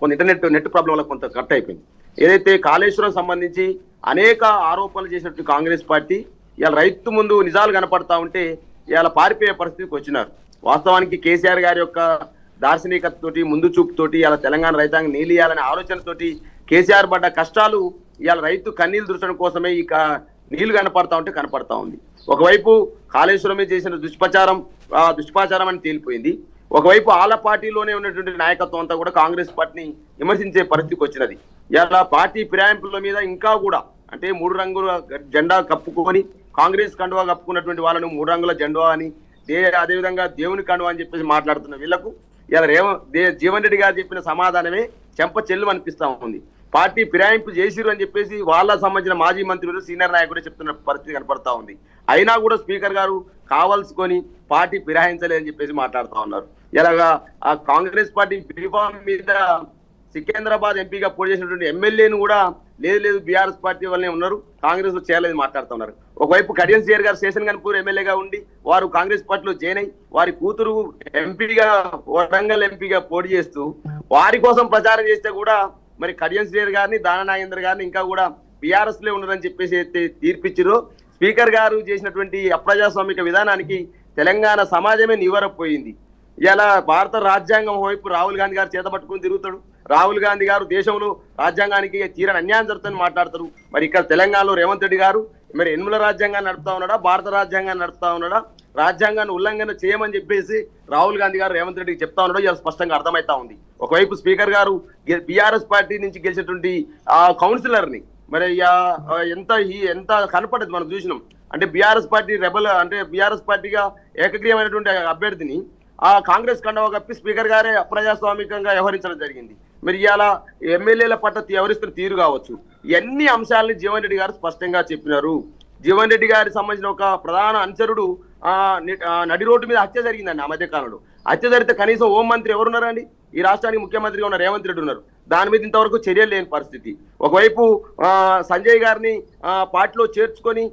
కొంత నెట్ ప్రాబ్లం వల్ల కొంత కట్ అయిపోయింది. ఏదైతే కాళేశ్వరం సంబంధించి అనేక ఆరోపణలు చేసినట్టు కాంగ్రెస్ పార్టీ ఇవాళ రైతు ముందు నిజాలు కనపడతా ఉంటే ఇవాళ పారిపోయే పరిస్థితికి వచ్చినారు. వాస్తవానికి కేసీఆర్ గారి యొక్క దార్శనికతతోటి, ముందు చూపుతోటి ఇవాళ తెలంగాణ రైతాంగం నీళ్ళియాలనే ఆలోచనతోటి కేసీఆర్ పడ్డ కష్టాలు ఇవాళ రైతు కన్నీళ్లు దుర్చడం కోసమే ఇక నీళ్లు కనపడతా ఉంది. ఒకవైపు కాళేశ్వరమే చేసిన దుష్ప్రచారం అని తేలిపోయింది. ఒకవైపు ఆల పార్టీలోనే ఉన్నటువంటి నాయకత్వం అంతా కూడా కాంగ్రెస్ పార్టీని విమర్శించే పరిస్థితికి వచ్చినది. ఇలా పార్టీ ఫిరాయింపుల మీద ఇంకా కూడా, అంటే 3 రంగుల జెండా కప్పుకొని కాంగ్రెస్ కండువా కప్పుకున్నటువంటి వాళ్ళను 3 రంగుల జెండా అని, అదేవిధంగా దేవుని కండువా అని చెప్పేసి మాట్లాడుతున్న వీళ్లకు ఇలా జీవన్ రెడ్డి గారు చెప్పిన సమాధానమే చెంప చెల్లు అనిపిస్తా ఉంది. పార్టీ ఫిరాయింపు చేసిరు అని చెప్పేసి వాళ్ళకు సంబంధించిన మాజీ మంత్రులు, సీనియర్ నాయకుడు చెప్తున్న పరిస్థితి కనపడతా ఉంది. అయినా కూడా స్పీకర్ గారు కావాల్సుకొని పార్టీ ఫిరాయించలేదని చెప్పేసి మాట్లాడుతూ ఉన్నారు. ఇలాగా ఆ కాంగ్రెస్ పార్టీ బీఫామ్ మీద సికింద్రాబాద్ ఎంపీగా పోటీ చేసినటువంటి ఎమ్మెల్యేను కూడా లేదు బీఆర్ఎస్ పార్టీ వల్లనే ఉన్నారు, కాంగ్రెస్ లో చేయాలని మాట్లాడుతున్నారు. ఒకవైపు కడియం శ్రీహరి గారు స్టేషన్ కనుపూర్ ఎమ్మెల్యేగా ఉండి వారు కాంగ్రెస్ పార్టీలో జాయిన్ అయ్యి వారి కూతురు ఎంపీగా వరంగల్ ఎంపీగా పోటీ చేస్తూ వారి కోసం ప్రచారం చేస్తే కూడా మరి కడియం శ్రీహరి గారిని దాన నాగేంద్ర గారిని ఇంకా కూడా బీఆర్ఎస్ లో ఉన్నారని చెప్పేసి అయితే తీర్పిచ్చిరో స్పీకర్ గారు చేసినటువంటి అప్రజాస్వామిక విధానానికి తెలంగాణ సమాజమే నివరపోయింది. ఇలా భారత రాజ్యాంగం వైపు రాహుల్ గాంధీ గారు చేతపట్టుకుని తిరుగుతాడు. రాహుల్ గాంధీ గారు దేశంలో రాజ్యాంగానికి తీరని అన్యాయం జరుగుతుందని మాట్లాడతారు. మరి ఇక్కడ తెలంగాణలో రేవంత్ రెడ్డి గారు మరి ఎన్నుల రాజ్యాంగాన్ని నడుపుతా ఉన్నాడా, భారత రాజ్యాంగాన్ని నడుపుతా ఉన్నాడా, రాజ్యాంగాన్ని ఉల్లంఘన చేయమని చెప్పేసి రాహుల్ గాంధీ గారు రేవంత్ రెడ్డికి చెప్తా ఉన్నాడో ఇలా స్పష్టంగా అర్థమవుతా ఉంది. ఒకవైపు స్పీకర్ గారు బీఆర్ఎస్ పార్టీ నుంచి గెలిచినటువంటి ఆ కౌన్సిలర్ని మరి ఎంత కనపడదు మనం చూసినాం. అంటే బీఆర్ఎస్ పార్టీ రెబల్ అంటే బీఆర్ఎస్ పార్టీగా ఏకగ్రీయమైనటువంటి అభ్యర్థిని ఆ కాంగ్రెస్ కండవ కప్పి స్పీకర్ గారే అప్రజాస్వామికంగా వ్యవహరించడం జరిగింది. మరి ఇవాళ ఎమ్మెల్యేల పట్ల వ్యవహరిస్తున్న తీరు కావచ్చు, ఇవన్నీ అంశాలని జీవన్ రెడ్డి గారు స్పష్టంగా చెప్పినారు. జీవన్ రెడ్డి గారికి సంబంధించిన ఒక ప్రధాన అనుచరుడు నడి రోడ్డు మీద హత్య జరిగిందండి. ఆ మధ్య కాలంలో హత్య జరిగితే కనీసం హోంమంత్రి ఎవరున్నారండి? ఈ రాష్ట్రానికి ముఖ్యమంత్రిగా ఉన్న రేవంత్ రెడ్డి ఉన్నారు. దాని మీద ఇంతవరకు చర్యలు లేని పరిస్థితి. ఒకవైపు సంజయ్ గారిని పార్టీలో చేర్చుకొని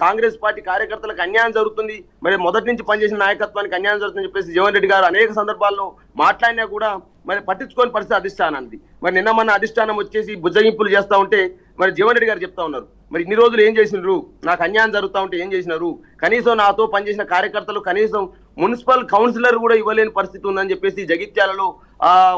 కాంగ్రెస్ పార్టీ కార్యకర్తలకు అన్యాయం జరుగుతుంది, మరి మొదటి నుంచి పనిచేసిన నాయకత్వానికి అన్యాయం జరుగుతుందని చెప్పేసి జీవన్ రెడ్డి గారు అనేక సందర్భాల్లో మాట్లాడినా కూడా మరి పట్టించుకోని పరిస్థితి అధిష్టానానికి. మరి నిన్న మన అధిష్టానం వచ్చేసి బుజ్జగింపులు చేస్తూ ఉంటే మరి జీవన్ రెడ్డి గారు చెప్తా ఉన్నారు, మరి ఇన్ని రోజులు ఏం చేసినారు, నాకు అన్యాయం జరుగుతూ ఉంటే ఏం చేసినారు, కనీసం నాతో పనిచేసిన కార్యకర్తలు కనీసం మున్సిపల్ కౌన్సిలర్ కూడా ఇవ్వలేని పరిస్థితి ఉందని చెప్పేసి జగిత్యాలలో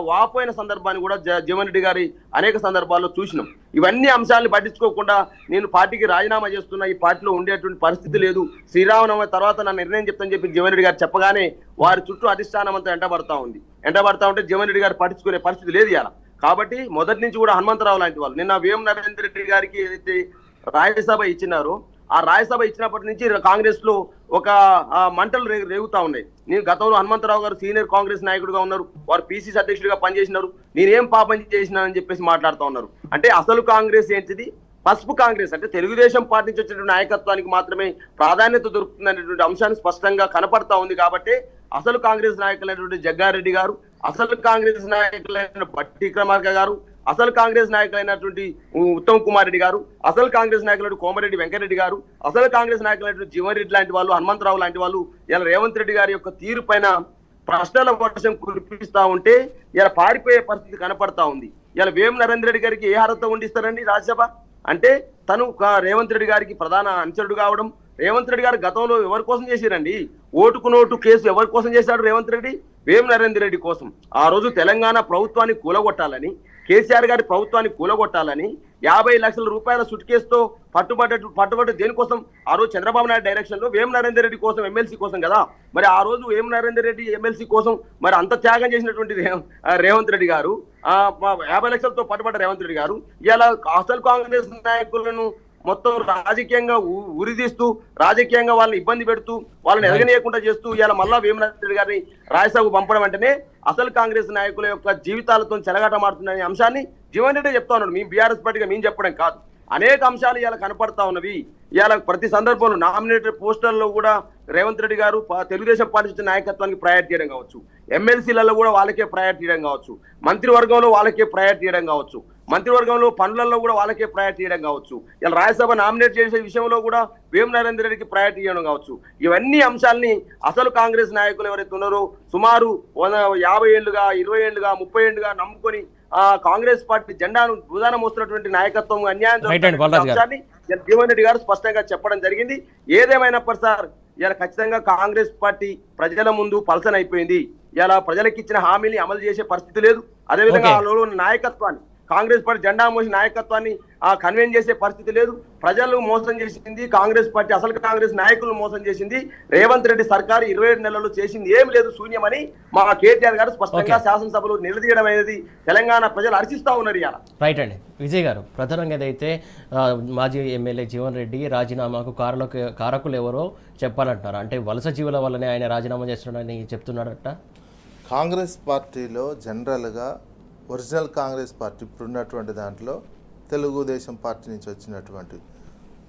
వాపోయిన సందర్భాన్ని కూడా జీవన్ రెడ్డి గారి అనేక సందర్భాల్లో చూసినాం. ఇవన్నీ అంశాలను పట్టించుకోకుండా నేను పార్టీకి రాజీనామా చేస్తున్నా, ఈ పార్టీలో ఉండేటువంటి పరిస్థితి లేదు, శ్రీరామనవమి తర్వాత నా నిర్ణయం చెప్తానని చెప్పి జీవన్ రెడ్డి గారు చెప్పగానే వారి చుట్టూ అధిష్టానం అంతా ఎంటబడతా ఉంటే జీవన్ రెడ్డి గారు పట్టించుకునే పరిస్థితి లేదు ఇలా. కాబట్టి మొదటి నుంచి కూడా హనుమంతరావు లాంటి వాళ్ళు నిన్న వేం నరేందర్ రెడ్డి గారికి ఏదైతే రాజ్యసభ ఇచ్చినారో ఆ రాజ్యసభ ఇచ్చినప్పటి నుంచి కాంగ్రెస్ లో ఒక మంటలు రేగుతా ఉన్నాయి. నేను గతంలో హనుమంతరావు గారు సీనియర్ కాంగ్రెస్ నాయకుడిగా ఉన్నారు, వారు పిసిసి అధ్యక్షుడిగా పనిచేసినారు, నేనేం పాపం చేసినానని చెప్పేసి మాట్లాడుతూ ఉన్నారు. అంటే అసలు కాంగ్రెస్ ఏంటిది, పసుపు కాంగ్రెస్ అంటే తెలుగుదేశం పార్టీ నుంచి వచ్చినటువంటి నాయకత్వానికి మాత్రమే ప్రాధాన్యత దొరుకుతుంది అనేటువంటి అంశాన్ని స్పష్టంగా కనపడతా ఉంది. కాబట్టి అసలు కాంగ్రెస్ నాయకులైనటువంటి జగ్గారెడ్డి గారు, అసలు కాంగ్రెస్ నాయకులైన బట్టి విక్రమార్క గారు, అసలు కాంగ్రెస్ నాయకులైనటువంటి ఉత్తమ్ కుమార్ రెడ్డి గారు, అసలు కాంగ్రెస్ నాయకులైన కోమరెడ్డి వెంకటరెడ్డి గారు, అసలు కాంగ్రెస్ నాయకులైనటువంటి జీవన్ రెడ్డి లాంటి వాళ్ళు, హనుమంతరావు లాంటి వాళ్ళు ఇలా రేవంత్ రెడ్డి గారి యొక్క తీరు పైన ప్రశ్నల వర్షం కురిపిస్తా ఉంటే ఇలా పారిపోయే పరిస్థితి కనపడతా ఉంది. ఇలా వేం నరేందర్ రెడ్డి గారికి ఏ అర్హత ఉండిస్తారండి రాజ్యసభ? అంటే తను రేవంత్ రెడ్డి గారికి ప్రధాన అనుచరుడు కావడం. రేవంత్ రెడ్డి గారు గతంలో ఎవరి కోసం చేశారండి? ఓటుకు నోటు కేసు ఎవరి కోసం చేశాడు రేవంత్ రెడ్డి? వేం నరేందర్ రెడ్డి కోసం. ఆ రోజు తెలంగాణ ప్రభుత్వాన్ని కూలగొట్టాలని, కేసీఆర్ గారి ప్రభుత్వాన్ని కూలగొట్టాలని 50 లక్షల రూపాయల సుట్ కేసుతో పట్టుబట్టు దేనికోసం? ఆ రోజు చంద్రబాబు నాయుడు డైరెక్షన్ లో వేం నరేందర్ రెడ్డి కోసం, ఎమ్మెల్సీ కోసం కదా. మరి ఆ రోజు వేం నరేందర్ రెడ్డి ఎమ్మెల్సీ కోసం మరి అంత త్యాగం చేసినటువంటి రేవంత్ రెడ్డి గారు 50 లక్షలతో పట్టుబడ్డ రేవంత్ రెడ్డి గారు ఇలా అసలు కాంగ్రెస్ నాయకులను మొత్తం రాజకీయంగా ఉరిదీస్తూ, రాజకీయంగా వాళ్ళని ఇబ్బంది పెడుతూ, వాళ్ళని ఎదగనీయకుండా చేస్తూ ఇలా మళ్ళా వేం నరేందర్ రెడ్డి గారిని రాజ్యసభకు పంపడం అంటేనే అసలు కాంగ్రెస్ నాయకుల యొక్క జీవితాలతో చెలగాటమాడుతున్న అంశాన్ని జీవన్ రెడ్డి చెప్తా ఉన్నాడు. మీ బీఆర్ఎస్ పార్టీగా మేము చెప్పడం కాదు, అనేక అంశాలు ఇలా కనపడతా ఉన్నవి. ఇవాళ ప్రతి సందర్భంలో నామినేటెడ్ పోస్టర్లో కూడా రేవంత్ రెడ్డి గారు తెలుగుదేశం పార్టీ ఇచ్చిన నాయకత్వానికి ప్రయారిటీ చేయడం కావచ్చు, ఎమ్మెల్సీలలో కూడా వాళ్ళకే ప్రయారిటీ చేయడం కావచ్చు, మంత్రివర్గంలో వాళ్ళకే ప్రయారిటీ చేయడం కావచ్చు, మంత్రివర్గంలో పనులలో కూడా వాళ్ళకే ప్రయారిటీ చేయడం కావచ్చు, ఇలా రాజ్యసభ నామినేట్ చేసే విషయంలో కూడా వేం నరేందర్ రెడ్డికి ప్రయారిటీ చేయడం కావచ్చు. ఇవన్నీ అంశాలని అసలు కాంగ్రెస్ నాయకులు ఎవరైతే ఉన్నారో సుమారు 50 ఏళ్లుగా, 20 ఏళ్లుగా, 30 ఏళ్లుగా నమ్ముకొని కాంగ్రెస్ పార్టీ జెండాను భుజాన మోస్తున్నటువంటి నాయకత్వం అన్యాయం అంశాన్ని జీవన్ రెడ్డి గారు స్పష్టంగా చెప్పడం జరిగింది. ఏదేమైనప్పటి సార్ ఇలా ఖచ్చితంగా కాంగ్రెస్ పార్టీ ప్రజల ముందు పల్సన్ అయిపోయింది. ఇలా ప్రజలకు ఇచ్చిన హామీని అమలు చేసే పరిస్థితి లేదు. అదేవిధంగా వాళ్ళలో ఉన్న నాయకత్వాన్ని, కాంగ్రెస్ పార్టీ జెండా మోసిన నాయకత్వాన్ని కన్వీన్ చేసే పరిస్థితి లేదు. ప్రజలు మోసం చేసింది కాంగ్రెస్ పార్టీ, అసలు కాంగ్రెస్ నాయకులను మోసం చేసింది రేవంత్ రెడ్డి సర్కారు 27 నెలల్లో చేసింది ఏం లేదు, శూన్యమని మా కేటీఆర్ గారు స్పష్టంగా శాసనసభలో నిలదీయడం అనేది తెలంగాణ ప్రజలు హర్షిస్తా ఉన్నారు. ఇలా రైట్ అండి విజయ్ గారు, ప్రధానంగా ఏదైతే మాజీ ఎమ్మెల్యే జీవన్ రెడ్డి రాజీనామాకు కారకులు ఎవరో చెప్పాలంటున్నారు. అంటే వలస జీవుల వల్లనే ఆయన రాజీనామా చేస్తున్నాడని చెప్తున్నాడట. కాంగ్రెస్ పార్టీలో జనరల్గా ఒరిజినల్ కాంగ్రెస్ పార్టీ ఇప్పుడున్నటువంటి దాంట్లో తెలుగుదేశం పార్టీ నుంచి వచ్చినటువంటి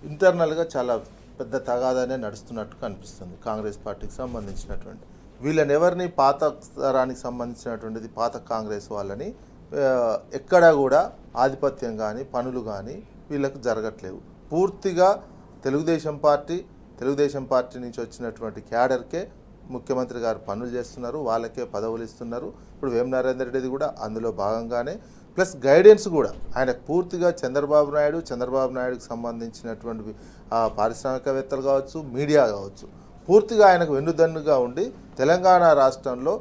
ఇంటర్నల్గా చాలా పెద్ద తగాదానే నడుస్తున్నట్టు కనిపిస్తుంది కాంగ్రెస్ పార్టీకి సంబంధించినటువంటి. వీళ్ళని ఎవరిని పాత తరానికి సంబంధించినటువంటిది పాత కాంగ్రెస్ వాళ్ళని ఎక్కడా కూడా ఆధిపత్యం కానీ పనులు కానీ వీళ్ళకు జరగట్లేవు. పూర్తిగా తెలుగుదేశం పార్టీ నుంచి వచ్చినటువంటి క్యాడర్కే ముఖ్యమంత్రి గారు పనులు చేస్తున్నారు, వాళ్ళకే పదవులు ఇస్తున్నారు. ఇప్పుడు వేం నరేందర్ రెడ్డిది కూడా అందులో భాగంగానే, ప్లస్ గైడెన్స్ కూడా ఆయనకు పూర్తిగా చంద్రబాబు నాయుడుకి సంబంధించినటువంటి పారిశ్రామికవేత్తలు కావచ్చు, మీడియా కావచ్చు, పూర్తిగా ఆయనకు వెన్నుదన్నుగా ఉండి తెలంగాణ రాష్ట్రంలో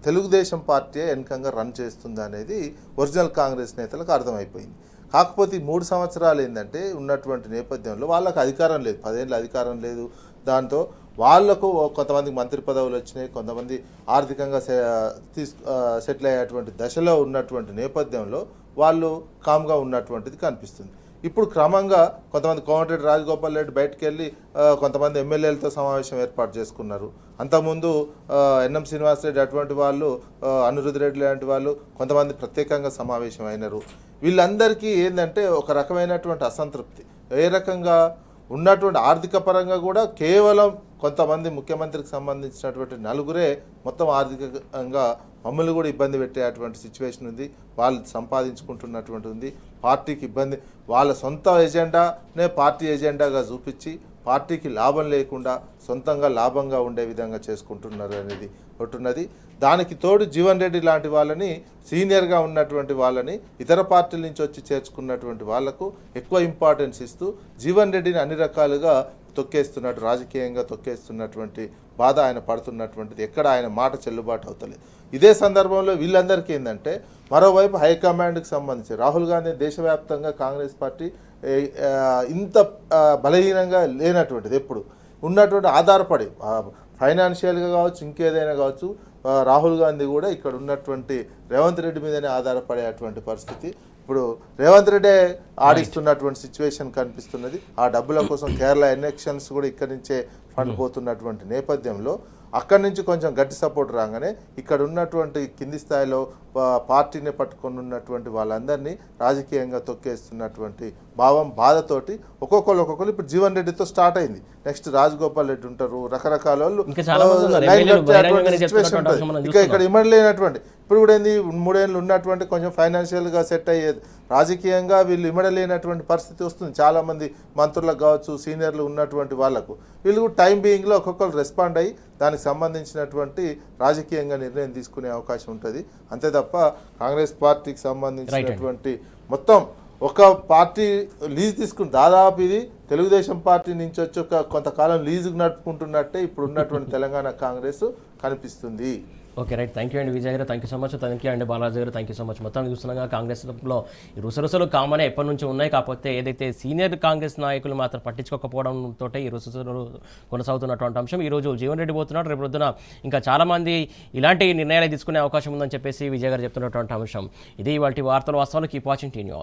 తెలుగుదేశం పార్టీ వెనకంగా రన్ చేస్తుంది అనేది ఒరిజినల్ కాంగ్రెస్ నేతలకు అర్థమైపోయింది. కాకపోతే ఈ 3 సంవత్సరాలు ఏంటంటే ఉన్నటువంటి నేపథ్యంలో వాళ్ళకు అధికారం లేదు, 10 ఏళ్ళ అధికారం లేదు. దాంతో వాళ్లకు కొంతమందికి మంత్రి పదవులు వచ్చినాయి, కొంతమంది ఆర్థికంగా సెటిల్ అయ్యేటువంటి దశలో ఉన్నటువంటి నేపథ్యంలో వాళ్ళు కామ్గా ఉన్నటువంటిది కనిపిస్తుంది. ఇప్పుడు క్రమంగా కొంతమంది కోమటిరెడ్డి రాజగోపాల్ రెడ్డి బయటకు వెళ్ళి కొంతమంది ఎమ్మెల్యేలతో సమావేశం ఏర్పాటు చేసుకున్నారు. అంతకుముందు ఎన్ఎం శ్రీనివాసరెడ్డి అటువంటి వాళ్ళు, అనిరుద్ధ్ రెడ్డి లాంటి వాళ్ళు కొంతమంది ప్రత్యేకంగా సమావేశం అయినారు. వీళ్ళందరికీ ఏంటంటే ఒక రకమైనటువంటి అసంతృప్తి. ఏ రకంగా ఉన్నటువంటి ఆర్థిక పరంగా కూడా కేవలం కొంతమంది ముఖ్యమంత్రికి సంబంధించినటువంటి నలుగురే మొత్తం ఆర్థికంగా మమ్మల్ని కూడా ఇబ్బంది పెట్టేటువంటి సిచ్యువేషన్ ఉంది. వాళ్ళు సంపాదించుకుంటున్నటువంటి ఉంది. పార్టీకి ఇబ్బంది, వాళ్ళ సొంత ఎజెండానే పార్టీ ఎజెండాగా చూపించి పార్టీకి లాభం లేకుండా సొంతంగా లాభంగా ఉండే విధంగా చేసుకుంటున్నారు అనేది ఒకటున్నది. దానికి తోడు జీవన్ రెడ్డి లాంటి వాళ్ళని, సీనియర్గా ఉన్నటువంటి వాళ్ళని ఇతర పార్టీల నుంచి వచ్చి చేర్చుకున్నటువంటి వాళ్లకు ఎక్కువ ఇంపార్టెన్స్ ఇస్తూ జీవన్ రెడ్డిని అన్ని రకాలుగా రాజకీయంగా తొక్కేస్తున్నటువంటి బాధ ఆయన పడుతున్నటువంటిది. ఎక్కడ ఆయన మాట చెల్లుబాటు అవుతలేదు. ఇదే సందర్భంలో వీళ్ళందరికీ ఏంటంటే మరోవైపు హైకమాండ్కి సంబంధించి రాహుల్ గాంధీ దేశవ్యాప్తంగా కాంగ్రెస్ పార్టీ ఇంత బలహీనంగా లేనటువంటిది, ఎప్పుడు ఉన్నటువంటి ఆధారపడి ఫైనాన్షియల్గా కావచ్చు, ఇంకేదైనా కావచ్చు, రాహుల్ గాంధీ కూడా ఇక్కడ ఉన్నటువంటి రేవంత్ రెడ్డి మీదనే ఆధారపడేటువంటి పరిస్థితి. ఇప్పుడు రేవంత్ రెడ్డి ఆడిస్తున్నటువంటి సిచ్యువేషన్ కనిపిస్తున్నది. ఆ డబ్బుల కోసం కేరళ ఎలక్షన్స్ కూడా ఇక్కడి నుంచే ఫండ్ పోతున్నటువంటి నేపథ్యంలో అక్కడి నుంచి కొంచెం గట్టి సపోర్ట్ రాగానే ఇక్కడ ఉన్నటువంటి కింది స్థాయిలో పార్టీని పట్టుకొని ఉన్నటువంటి వాళ్ళందరినీ రాజకీయంగా తొక్కేస్తున్నటువంటి బాధతోటి ఒక్కొక్కరు ఇప్పుడు జీవన్ రెడ్డితో స్టార్ట్ అయింది. నెక్స్ట్ రాజగోపాల్ రెడ్డి ఉంటారు, రకరకాల వాళ్ళు సిచ్యువేషన్ ఉంటుంది. ఇక్కడ ఇమ్మడలేనటువంటి ఇప్పుడు కూడా ఏంది 3 ఏళ్ళు ఉన్నటువంటి కొంచెం ఫైనాన్షియల్గా సెట్ అయ్యేది, రాజకీయంగా వీళ్ళు ఇమ్మడలేనటువంటి పరిస్థితి వస్తుంది. చాలామంది మంత్రులకు కావచ్చు, సీనియర్లు ఉన్నటువంటి వాళ్లకు వీళ్ళు టైం బీయింగ్లో ఒక్కొక్కరు రెస్పాండ్ అయ్యి దానికి సంబంధించినటువంటి రాజకీయంగా నిర్ణయం తీసుకునే అవకాశం ఉంటుంది. అంతే తప్ప కాంగ్రెస్ పార్టీకి సంబంధించినటువంటి మొత్తం ఒక పార్టీ లీజ్ తీసుకుని దాదాపు ఇది తెలుగుదేశం పార్టీ నుంచి వచ్చి కొంతకాలం లీజుకు నడుపుకుంటున్నట్టే ఇప్పుడు ఉన్నటువంటి తెలంగాణ కాంగ్రెస్ కనిపిస్తుంది. Okay, right. థ్యాంక్ యూ అండి విజయ్ గారు, thank you so much. Thank you అండి బాలాజీ గారు, థ్యాంక్ యూ సో మచ్. మొత్తం చూస్తున్నాగా కాంగ్రెస్లో ఈ రుసరుసలు కామనే ఎప్పటి నుంచి ఉన్నాయి. కాకపోతే ఏదైతే సీనియర్ కాంగ్రెస్ నాయకులు మాత్రం పట్టించుకోకపోవడంతో ఈ రుసరుసలు కొనసాగుతున్నటువంటి అంశం. ఈరోజు జీవన్ రెడ్డి పోతున్నాడు, రేపు పొద్దున ఇంకా చాలామంది ఇలాంటి నిర్ణయాలు తీసుకునే అవకాశం ఉందని చెప్పేసి విజయ్ గారు చెప్తున్నటువంటి అంశం. ఇది వాటి వార్తలు వాస్తవాలు. Keep watching tea news.